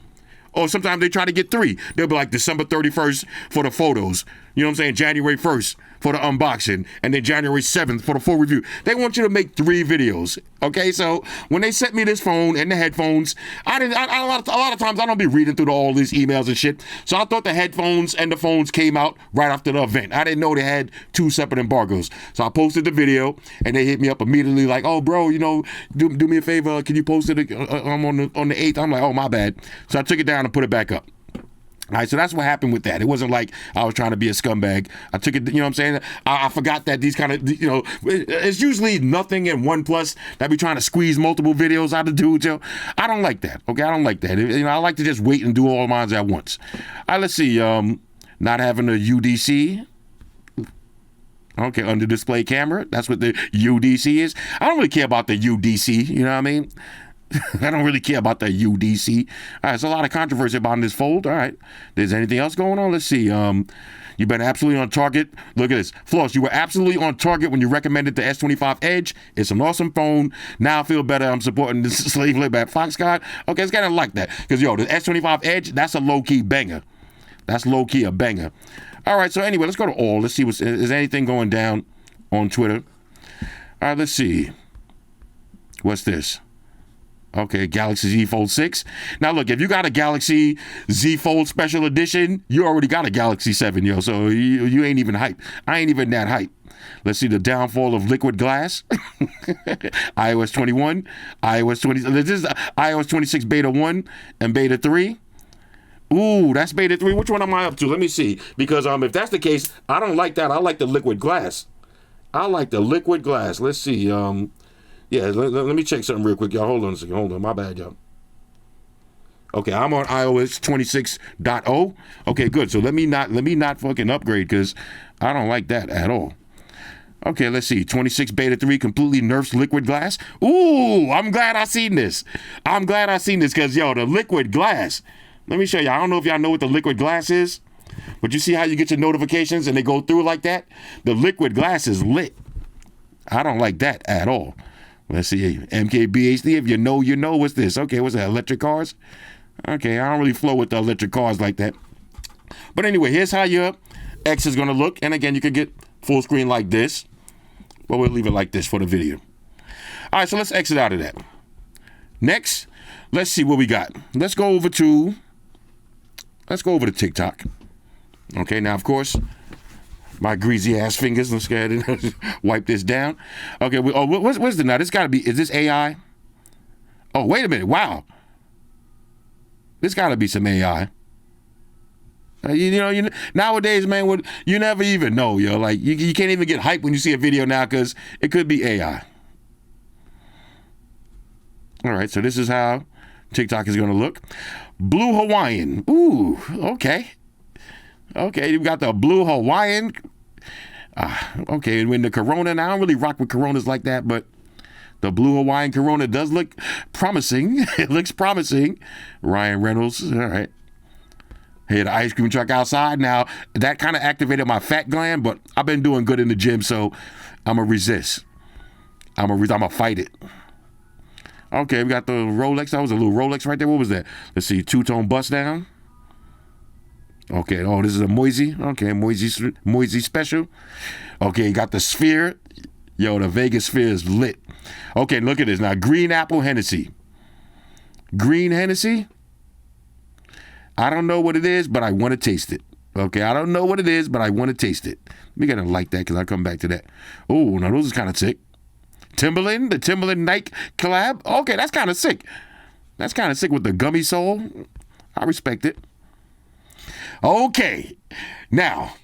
Or sometimes they try to get 3. They'll be like December 31st for the photos. You know what I'm saying? January 1st for the unboxing, and then January 7th for the full review. They want you to make 3 videos. Okay, so when they sent me this phone and the headphones, a lot of times I don't be reading through all these emails and shit. So I thought the headphones and the phones came out right after the event. I didn't know they had 2 separate embargoes. So I posted the video, and they hit me up immediately like, oh, bro, you know, do me a favor. Can you post it on the 8th? I'm like, oh, my bad. So I took it down and put it back up. All right, so that's what happened with that. It wasn't like I was trying to be a scumbag. I took it, you know what I'm saying? I forgot that these kind of, you know, it's usually Nothing and OnePlus that be trying to squeeze multiple videos out of dudes. Yo. I don't like that, okay? I don't like that. You know, I like to just wait and do all mine at once. All right, let's see. Not having a UDC. Okay, under display camera. That's what the UDC is. I don't really care about the UDC, you know what I mean? I don't really care about the UDC. All right, there's a lot of controversy about this fold. All right. There's anything else going on? Let's see. You've been absolutely on target. Look at this. Floss, you were absolutely on target when you recommended the S25 Edge. It's an awesome phone. Now I feel better. I'm supporting this slave labor at Foxconn. Okay, it's kind of like that. Because, yo, the S25 Edge, that's a low-key banger. That's low-key a banger. All right, so anyway, let's go to all. Let's see. Is anything going down on Twitter? All right, let's see. What's this? Okay, Galaxy Z Fold 6. Now, look, if you got a Galaxy Z Fold Special Edition, you already got a Galaxy 7, yo, so you ain't even hype. I ain't even that hype. Let's see the downfall of liquid glass. iOS 21, iOS 20. This is iOS 26 Beta 1 and Beta 3. Ooh, that's Beta 3. Which one am I up to? Let me see. Because if that's the case, I don't like that. I like the liquid glass. Let's see. Yeah, let me check something real quick, y'all. Hold on a second. Hold on. My bad, y'all. Okay, I'm on iOS 26.0. Okay, good. So let me not fucking upgrade because I don't like that at all. Okay, let's see. 26 Beta 3 completely nerfs liquid glass. Ooh, I'm glad I seen this. Because, yo, the liquid glass. Let me show you. I don't know if y'all know what the liquid glass is. But you see how you get your notifications and they go through like that? The liquid glass is lit. I don't like that at all. Let's see, MKBHD, if you know, you know. What's this? Okay, what's that, electric cars? Okay, I don't really flow with the electric cars like that. But anyway, here's how your X is going to look. And again, you can get full screen like this. But we'll leave it like this for the video. All right, so let's exit out of that. Next, let's see what we got. Let's go over to TikTok. Okay, now, of course, my greasy ass fingers. Let's go ahead and wipe this down. Okay, what's the now? This got to be, is this AI? Oh, wait a minute. Wow. This got to be some AI. Nowadays, man, you never even know, yo. Like, you can't even get hyped when you see a video now because it could be AI. All right, so this is how TikTok is going to look. Blue Hawaiian. Ooh, okay. Okay, you got the blue Hawaiian. Okay, and when the Corona, now I don't really rock with Coronas like that, but the blue Hawaiian Corona does look promising. It looks promising. Ryan Reynolds, all right. Hey, the ice cream truck outside. Now, that kind of activated my fat gland, but I've been doing good in the gym, so I'm going to resist. I'm going to fight it. Okay, we got the Rolex. That was a little Rolex right there. What was that? Let's see, two-tone bust down. Okay, oh, this is a Moisey. Okay, Moisey special. Okay, got the Sphere. Yo, the Vegas Sphere is lit. Okay, look at this. Now, green apple Hennessy. Green Hennessy? I don't know what it is, but I want to taste it. Okay, I don't know what it is, but I want to taste it. We got to like that because I'll come back to that. Oh, now those is kind of sick. Timberland, the Timberland Nike collab. Okay, that's kind of sick. That's kind of sick with the gummy sole. I respect it. Okay, now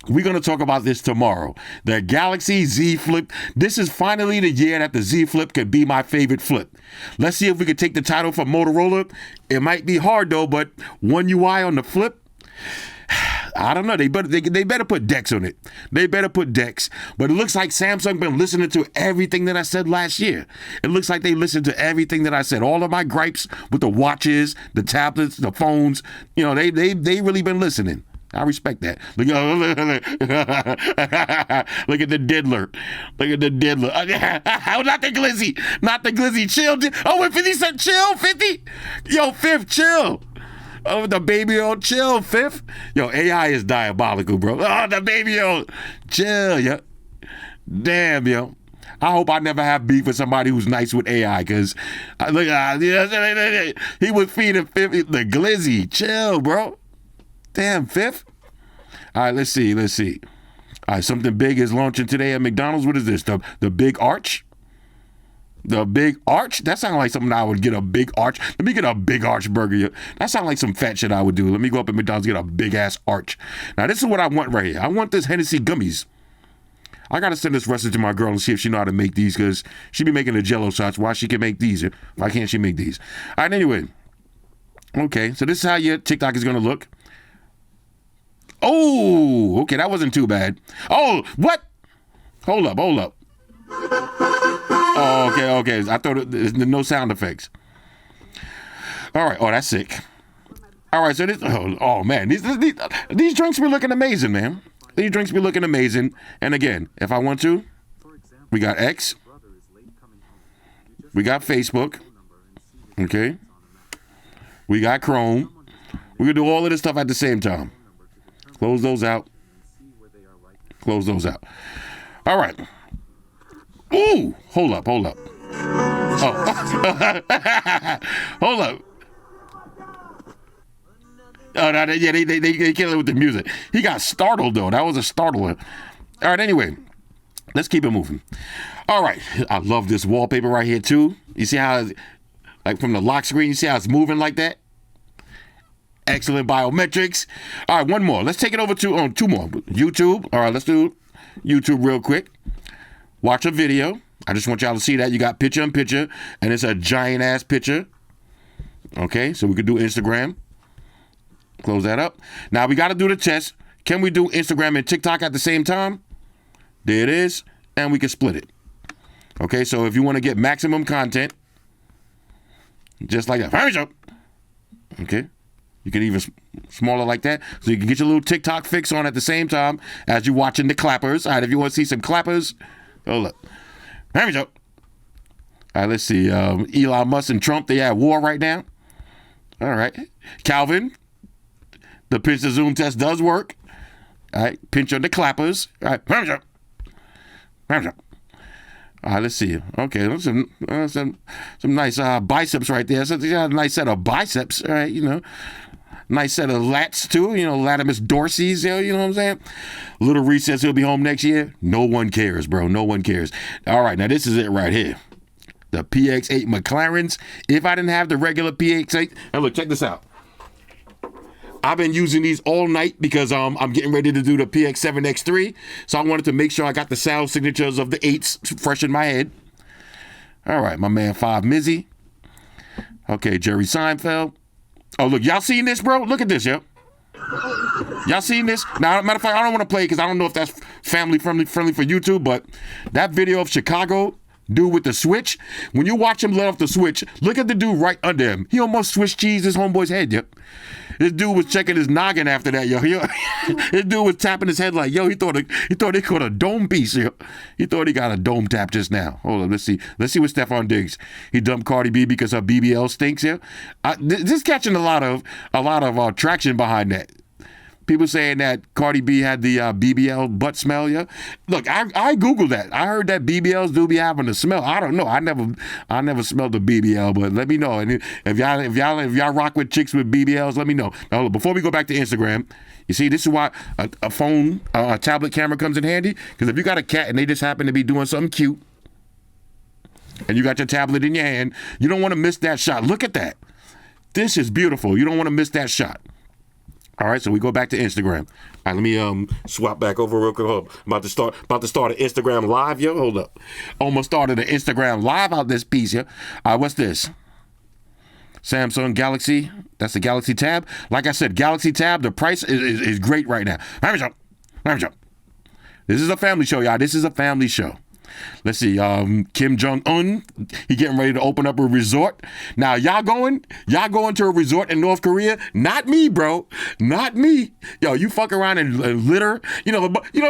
we're going to talk about this tomorrow. The Galaxy Z Flip. This is finally the year that the Z Flip could be my favorite flip. Let's see if we could take the title from Motorola. It might be hard though, but One UI on the flip. I don't know. They better put Dex on it. They better put Dex. But it looks like Samsung been listening to everything that I said last year. It looks like they listened to everything that I said. All of my gripes with the watches, the tablets, the phones. You know, they really been listening. I respect that. Look at the diddler. Look at the diddler. Not the glizzy. Not the glizzy. Chill. Oh, when 50 said chill, 50? Yo, Fifth, chill. Oh, the baby on chill, Fifth. Yo, AI is diabolical, bro. Oh, the baby on chill, yo. Damn, yo. I hope I never have beef with somebody who's nice with AI, because he was feeding Fifth the glizzy. Chill, bro. Damn, Fifth. All right, let's see. All right, something big is launching today at McDonald's. What is this? The Big Arch? The Big Arch? That sounds like something I would get, a Big Arch. Let me get a Big Arch burger. That sounds like some fat shit I would do. Let me go up at McDonald's and get a big ass arch. Now, this is what I want right here. I want this Hennessy gummies. I got to send this recipe to my girl and see if she know how to make these, because she be making the Jello shots. Why she can make these? Why can't she make these? All right, anyway. Okay, so this is how your TikTok is going to look. Oh, okay, that wasn't too bad. Oh, what? Hold up. Oh, okay. I thought there's no sound effects. All right. Oh, that's sick. All right. So this. Oh man, these drinks be looking amazing, man. These drinks be looking amazing. And again, if I want to, we got X. We got Facebook. Okay. We got Chrome. We're gonna do all of this stuff at the same time. Close those out. All right. Ooh, hold up. Oh, hold up. Oh, no, yeah, they killed it with the music. He got startled though. That was a startler. All right, anyway, let's keep it moving. All right, I love this wallpaper right here too. You see how, like from the lock screen, you see how it's moving like that? Excellent biometrics. All right, one more. Let's take it over to two more. YouTube. All right, let's do YouTube real quick. Watch a video. I just want y'all to see that. You got picture in picture, and it's a giant ass picture. Okay, so we could do Instagram. Close that up. Now we got to do the test. Can we do Instagram and TikTok at the same time? There it is, and we can split it. Okay, so if you want to get maximum content, just like that. Okay. You can even smaller like that. So you can get your little TikTok fix on at the same time as you're watching the clappers. All right, if you want to see some clappers, hold up. There we go. All right, let's see. Elon Musk and Trump, they at war right now. All right. Calvin, the pinch to zoom test does work. All right, pinch on the clappers. All right, there we go. There we go. All right, let's see. Okay, some nice biceps right there. So they got a nice set of biceps, all right, you know. Nice set of lats, too, you know, latimus dorsis, you know what I'm saying? Little recess, he'll be home next year. No one cares, bro. No one cares. All right, now this is it right here. The PX8 McLarens. If I didn't have the regular PX8, now look, check this out. I've been using these all night because I'm getting ready to do the PX7X3. So I wanted to make sure I got the sound signatures of the 8s fresh in my head. All right, my man 5 Mizzy. Okay, Jerry Seinfeld. Oh, look, y'all seen this, bro? Look at this, yo. Y'all seen this? Now, matter of fact, I don't want to play because I don't know if that's family friendly for YouTube, but that video of Chicago dude with the switch, when you watch him let off the switch, look at the dude right under him. He almost Swiss cheesed his homeboy's head, yo. This dude was checking his noggin after that, yo. This dude was tapping his head like, yo, he thought they caught a dome piece, yo. He thought he got a dome tap just now. Hold on, let's see what Stephon Diggs. He dumped Cardi B because her BBL stinks, yo. This is catching a lot of traction behind that. People saying that Cardi B had the BBL butt smell, yeah. Look, I Googled that. I heard that BBLs do be having a smell. I don't know. I never smelled the BBL, but let me know. And if y'all rock with chicks with BBLs, let me know. Now, before we go back to Instagram, you see, this is why a phone, a tablet camera comes in handy. Because if you got a cat and they just happen to be doing something cute, and you got your tablet in your hand, you don't want to miss that shot. Look at that. This is beautiful. You don't want to miss that shot. All right, so we go back to Instagram. All right, let me swap back over real quick. Hold up. About to start an Instagram live, yo. Hold up. Almost started an Instagram live out this piece, yo. All right, what's this? Samsung Galaxy. That's the Galaxy Tab. Like I said, Galaxy Tab, the price is great right now. This is a family show, y'all. This is a family show. Let's see, Kim Jong-un, he getting ready to open up a resort. Now, y'all going to a resort in North Korea? Not me, bro. Not me. Yo, you fuck around and litter,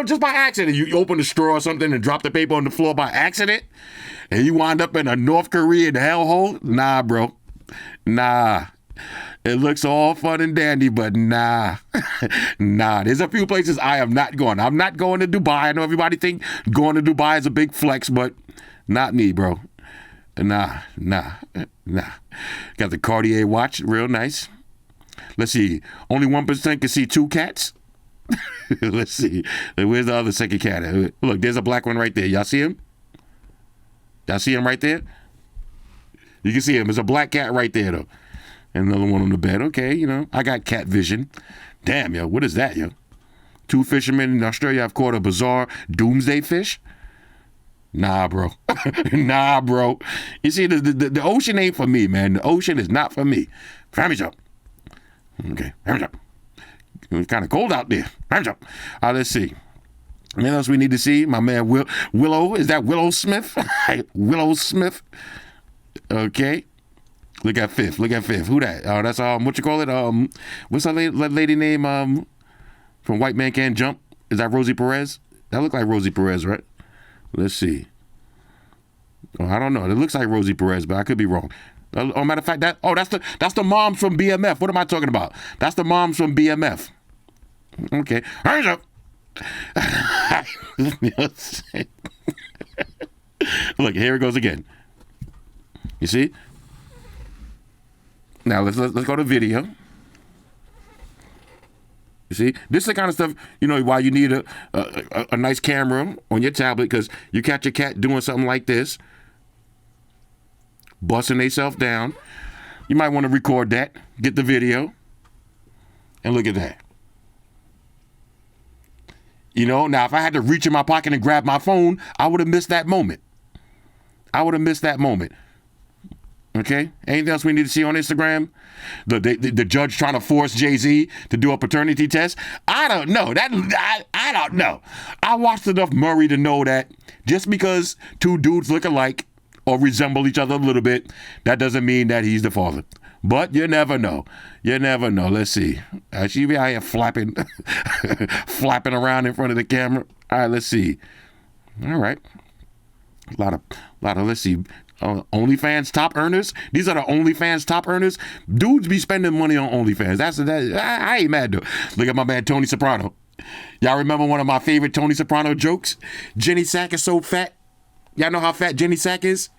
just by accident. You open the straw or something and drop the paper on the floor by accident, and you wind up in a North Korean hellhole? Nah, bro. Nah. It looks all fun and dandy, but nah. Nah, there's a few places I am not going. I'm not going to Dubai. I know everybody think going to Dubai is a big flex, but not me, bro. Nah. Got the Cartier watch, real nice. Let's see. Only 1% can see 2 cats. Let's see. Where's the other second cat? Look, there's a black one right there. Y'all see him? Y'all see him right there? You can see him. There's a black cat right there, though. And another one on the bed. Okay, I got cat vision. Damn, yo, what is that, yo? 2 fishermen in Australia have caught a bizarre doomsday fish? Nah, bro. Nah, bro. You see, the ocean ain't for me, man. The ocean is not for me. Family jump. Okay, family jump. It's kind of cold out there. Family jump. Let's see. What else we need to see? My man Willow. Is that Willow Smith? Willow Smith. Okay. Look at Fifth. Who that? Oh, that's what you call it? What's that lady name? From White Man Can't Jump. Is that Rosie Perez? That look like Rosie Perez, right? Let's see. Oh, I don't know. It looks like Rosie Perez, but I could be wrong. Matter of fact, that's the moms from BMF. What am I talking about? That's the moms from BMF. Okay. Hands up. Look, here it goes again. You see? Now let's go to video. You see, this is the kind of stuff why you need a nice camera on your tablet, because you catch your cat doing something like this, busting themselves down. You might want to record that, get the video, and look at that. Now if I had to reach in my pocket and grab my phone, I would have missed that moment. Okay. Anything else we need to see on Instagram? The judge trying to force Jay-Z to do a paternity test? I don't know. I don't know. I watched enough Murray to know that just because 2 dudes look alike or resemble each other a little bit, that doesn't mean that he's the father. But you never know. You never know. Let's see. She be out here flapping, flapping around in front of the camera. All right, let's see. All right. A lot of, let's see. OnlyFans top earners. These are the OnlyFans top earners. Dudes be spending money on OnlyFans. I ain't mad though. Look at my man Tony Soprano. Y'all remember one of my favorite Tony Soprano jokes? Jenny Sack is so fat. Y'all know how fat Jenny Sack is?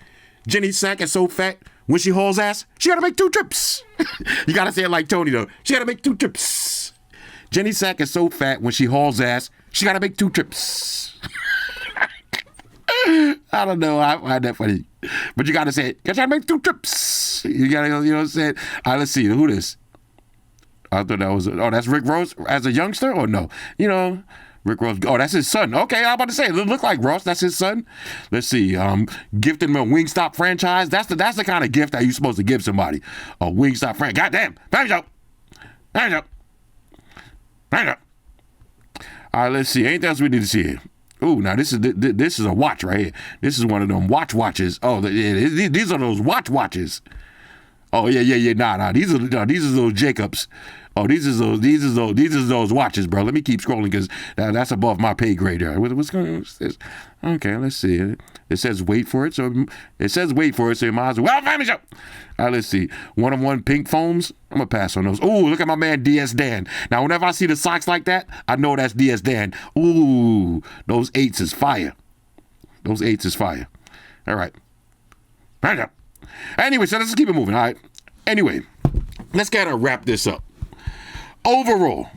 Jenny Sack is so fat, when she hauls ass, she gotta make 2 trips. You gotta say it like Tony though. She gotta make 2 trips. Jenny Sack is so fat, when she hauls ass, she gotta make 2 trips. I don't know. I find that funny. But you gotta say it. You gotta make 2 trips. You gotta, you know what I'm saying? All right, let's see. Who this? I thought that was, that's Rick Ross as a youngster or no? You know, Rick Ross. Oh, that's his son. Okay, I'm about to say, it look like Ross. That's his son. Let's see. Gifted him a Wingstop franchise. That's the kind of gift that you're supposed to give somebody. A Wingstop franchise. Goddamn. Thank you. Thank you. Thank you. All right, let's see. Anything else we need to see here? Ooh, now this is a watch right here. This is one of them watches. Oh, yeah, these are those watches. Oh yeah. Nah. These are those Jacobs. Oh, these are those watches, bro. Let me keep scrolling because that's above my pay grade there. What's going on? Okay, let's see. It says wait for it, so you might as well finish up. All right, let's see. 1-on-1 pink foams. I'm gonna pass on those. Ooh, look at my man DS Dan. Now, whenever I see the socks like that, I know that's DS Dan. Ooh, those 8s is fire. Those 8s is fire. All right. Anyway, so let's keep it moving. All right. Anyway, let's kind of wrap this up. Overall,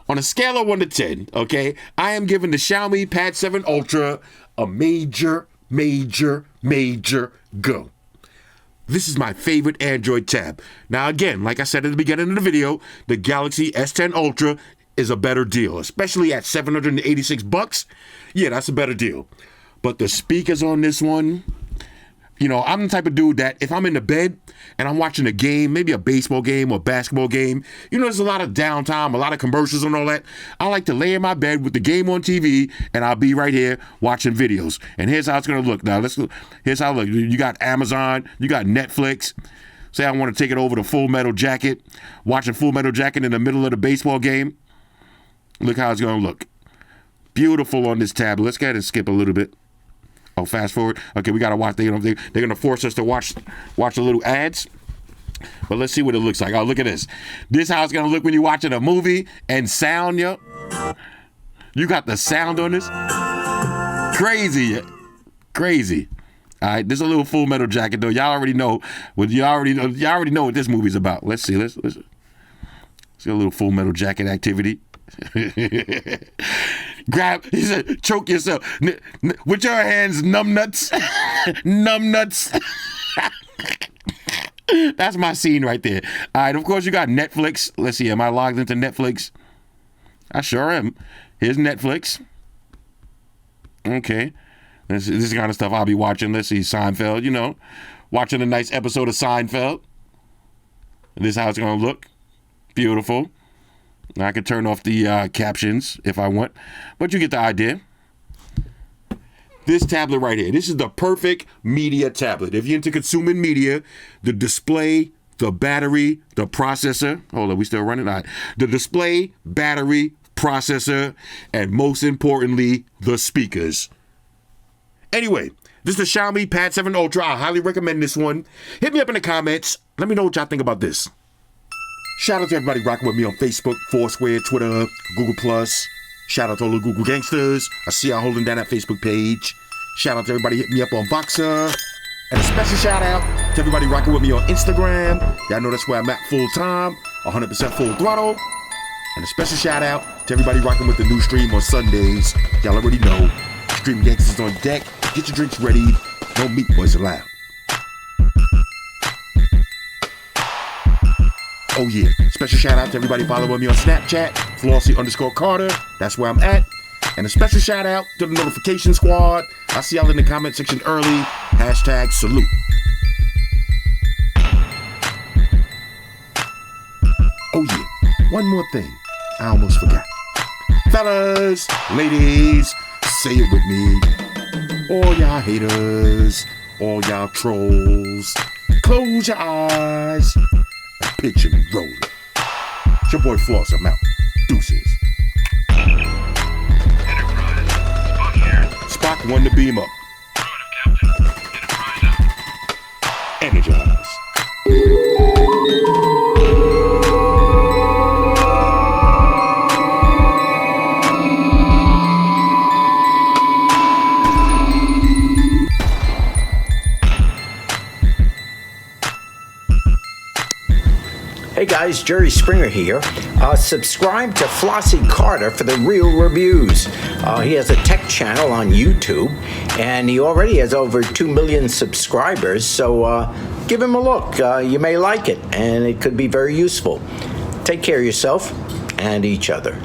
on a scale of 1 to 10, okay, I am giving the Xiaomi Pad 7 Ultra a major go. This is my favorite Android tab. Now, again, like I said at the beginning of the video, the Galaxy S10 Ultra is a better deal, especially at $786. Yeah, that's a better deal. But the speakers on this one, you know, I'm the type of dude that if I'm in the bed and I'm watching a game, maybe a baseball game or basketball game, you know, there's a lot of downtime, a lot of commercials and all that. I like to lay in my bed with the game on TV and I'll be right here watching videos. And here's how it's going to look. Now, here's how it looks. You got Amazon, you got Netflix. Say I want to take it over to Full Metal Jacket, watching Full Metal Jacket in the middle of the baseball game. Look how it's going to look. Beautiful on this tablet. Let's go ahead and skip a little bit. Oh, fast forward. Okay, we gotta watch. They're gonna force us to watch the little ads. But let's see what it looks like. Oh, look at this. This is how it's gonna look when you're watching a movie and sound, yo. You got the sound on this. Crazy. All right, this is a little Full Metal Jacket though. Y'all already know what this movie's about. Let's see. Let's see a little Full Metal Jacket activity. He said, choke yourself with your hands, numb nuts. Numb nuts. That's my scene right there. All right, of course you got Netflix. Let's see, am I logged into Netflix? I sure am. Here's Netflix. Okay, this is the kind of stuff I'll be watching. Let's see, Seinfeld, you know, watching a nice episode of Seinfeld. This is how it's gonna look. Beautiful. I can turn off the captions if I want, but you get the idea. This tablet right here, this is the perfect media tablet. If you're into consuming media, the display, the battery, the processor. Hold on, we still running? All right. The display, battery, processor, and most importantly, the speakers. Anyway, this is the Xiaomi Pad 7 Ultra. I highly recommend this one. Hit me up in the comments. Let me know what y'all think about this. Shout out to everybody rocking with me on Facebook, Foursquare, Twitter, Google+. Shout out to all the Google gangsters. I see y'all holding down that Facebook page. Shout out to everybody hitting me up on Voxer. And a special shout out to everybody rocking with me on Instagram. Y'all know that's where I'm at full time, 100% full throttle. And a special shout out to everybody rocking with the new stream on Sundays. Y'all already know. Stream gangsters on deck. Get your drinks ready. No meat boys allowed. Oh yeah, special shout out to everybody following me on Snapchat, Flossy_Carter, that's where I'm at. And a special shout out to the notification squad. I see y'all in the comment section early. # salute. Oh yeah, one more thing, I almost forgot. Fellas, ladies, say it with me. All y'all haters, all y'all trolls, close your eyes pitching and rolling. It's your boy Floss, I'm out. Deuces. Enterprise, Spock here. Spock won the beam up. Affirmative, Captain. Enterprise out. Energize. Hey guys, Jerry Springer here. Subscribe to Flossy Carter for the real reviews. He has a tech channel on YouTube, and he already has over 2 million subscribers, so give him a look. You may like it, and it could be very useful. Take care of yourself and each other.